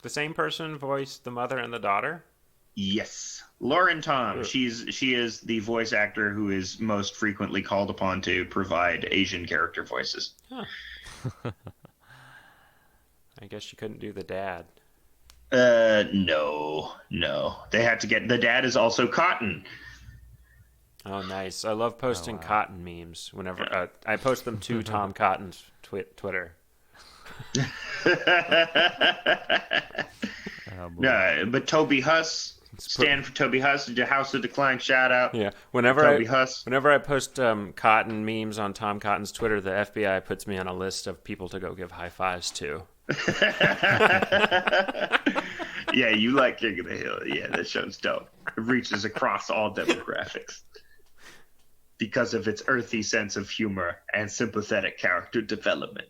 The same person voiced the mother and the daughter? Yes. Lauren Tom. She is the voice actor who is most frequently called upon to provide Asian character voices. Huh. I guess she couldn't do the dad. No. They had to get the dad is also Cotton. Oh, nice. I love posting wow. cotton memes whenever I post them to Tom Cotton's Twitter. Oh, boy. No, but Toby Huss, stand for Toby Huss, the House of Decline shout out. Yeah. Toby Huss. Whenever I post cotton memes on Tom Cotton's Twitter, the FBI puts me on a list of people to go give high fives to. Yeah, you like King of the Hill. Yeah, that show's dope. It reaches across all demographics because of its earthy sense of humor and sympathetic character development.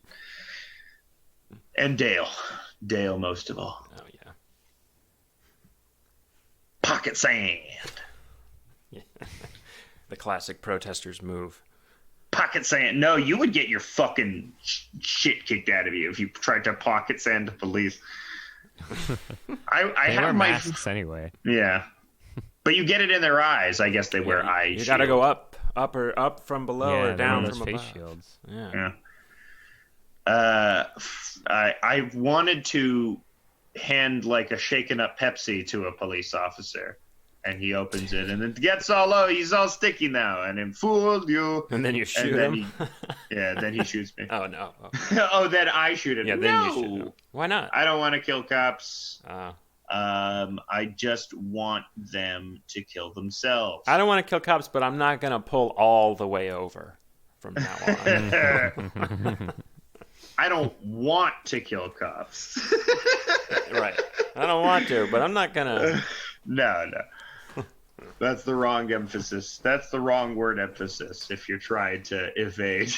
And Dale most of all. Oh, yeah. Pocket sand. The classic protesters move. Pocket sand. No, you would get your fucking shit kicked out of you if you tried to pocket sand the police. I They have wear my masks anyway. yeah, but you get it in their eyes. I guess they wear eye. You got to go up from below Yeah, or they down wear from those face above. shields. Yeah. Yeah. I wanted to hand like a shaken up Pepsi to a police officer, and he opens it and it gets all low. He's all sticky now, and then fooled you. And then you And shoot then him. then he shoots me. Oh, no. Oh. Oh, then I shoot him. Yeah, then no! you shoot him. Why not? I don't want to kill cops. Uh, I just want them to kill themselves. I don't want to kill cops, but I'm not going to pull all the way over from now on. I don't want to kill cops. Right. I don't want to, but I'm not going to. No. That's the wrong emphasis. That's the wrong word emphasis if you're trying to evade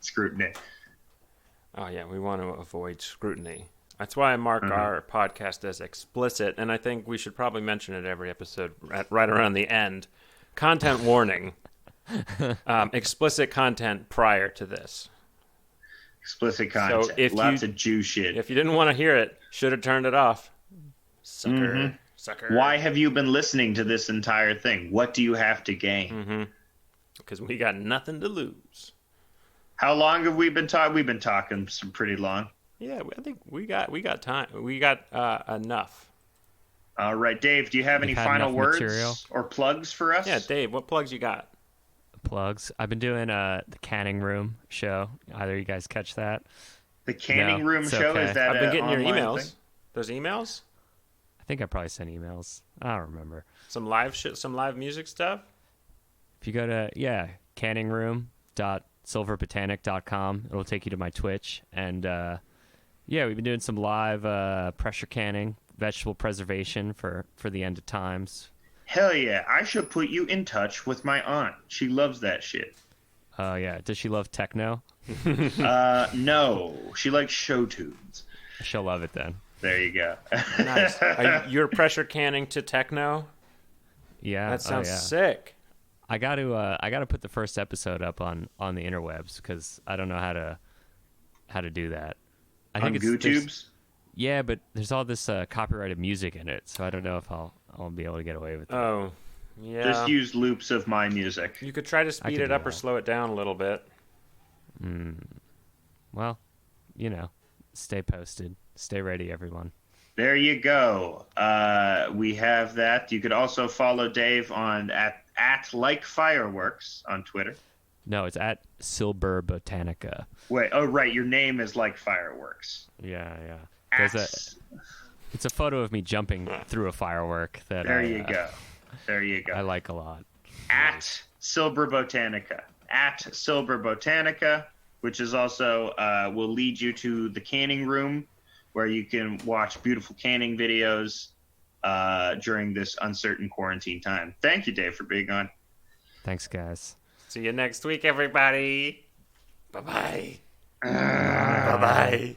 scrutiny. Oh, yeah, we want to avoid scrutiny. That's why I mark our podcast as explicit, and I think we should probably mention it every episode right around the end. Content warning. Explicit content prior to this. Explicit content. So if Lots of Jew shit. If you didn't want to hear it, should have turned it off. Sucker. Sucker. Why have you been listening to this entire thing? What do you have to gain? Because we got nothing to lose. How long have we been talking? We've been talking some pretty long. Yeah, I think we got time. We got enough. All right, Dave, do you have any had final enough words material? or plugs for us? Yeah, Dave, what plugs you got? Plugs. I've been doing the Canning Room show. Either you guys catch that? The Canning No, Room it's show, okay. is that I've been getting your online emails. thing? Those emails? I think I probably sent emails. I don't remember. Some live shit, some live music stuff? If you go to canningroom.silverbotanic.com, it'll take you to my Twitch. And we've been doing some live pressure canning, vegetable preservation for the end of times. Hell yeah, I should put you in touch with my aunt. She loves that shit. Oh, yeah. Does she love techno? No, she likes show tunes. She'll love it then. There you go. Nice. You're pressure canning to techno? Yeah. That sounds yeah. sick. I got to put the first episode up on the interwebs because I don't know how to do that. I On think it's GooTubes? Yeah, but there's all this copyrighted music in it, so I don't know if I'll be able to get away with it. Oh, yeah. Just use loops of my music. You could try to speed could it do up or that. slow it down a little bit. Well, stay posted. Stay ready, everyone. There you go. We have that. You could also follow Dave on at Like Fireworks on Twitter. No, it's at Silber Botanica. Wait, oh right, your name is Like Fireworks. Yeah. At, It's a photo of me jumping through a firework that there you go. There you go. I like a lot. At Silver Botanica. At Silver Botanica, which is also will lead you to the canning room, where you can watch beautiful canning videos during this uncertain quarantine time. Thank you, Dave, for being on. Thanks, guys. See you next week, everybody. Bye-bye. Bye-bye.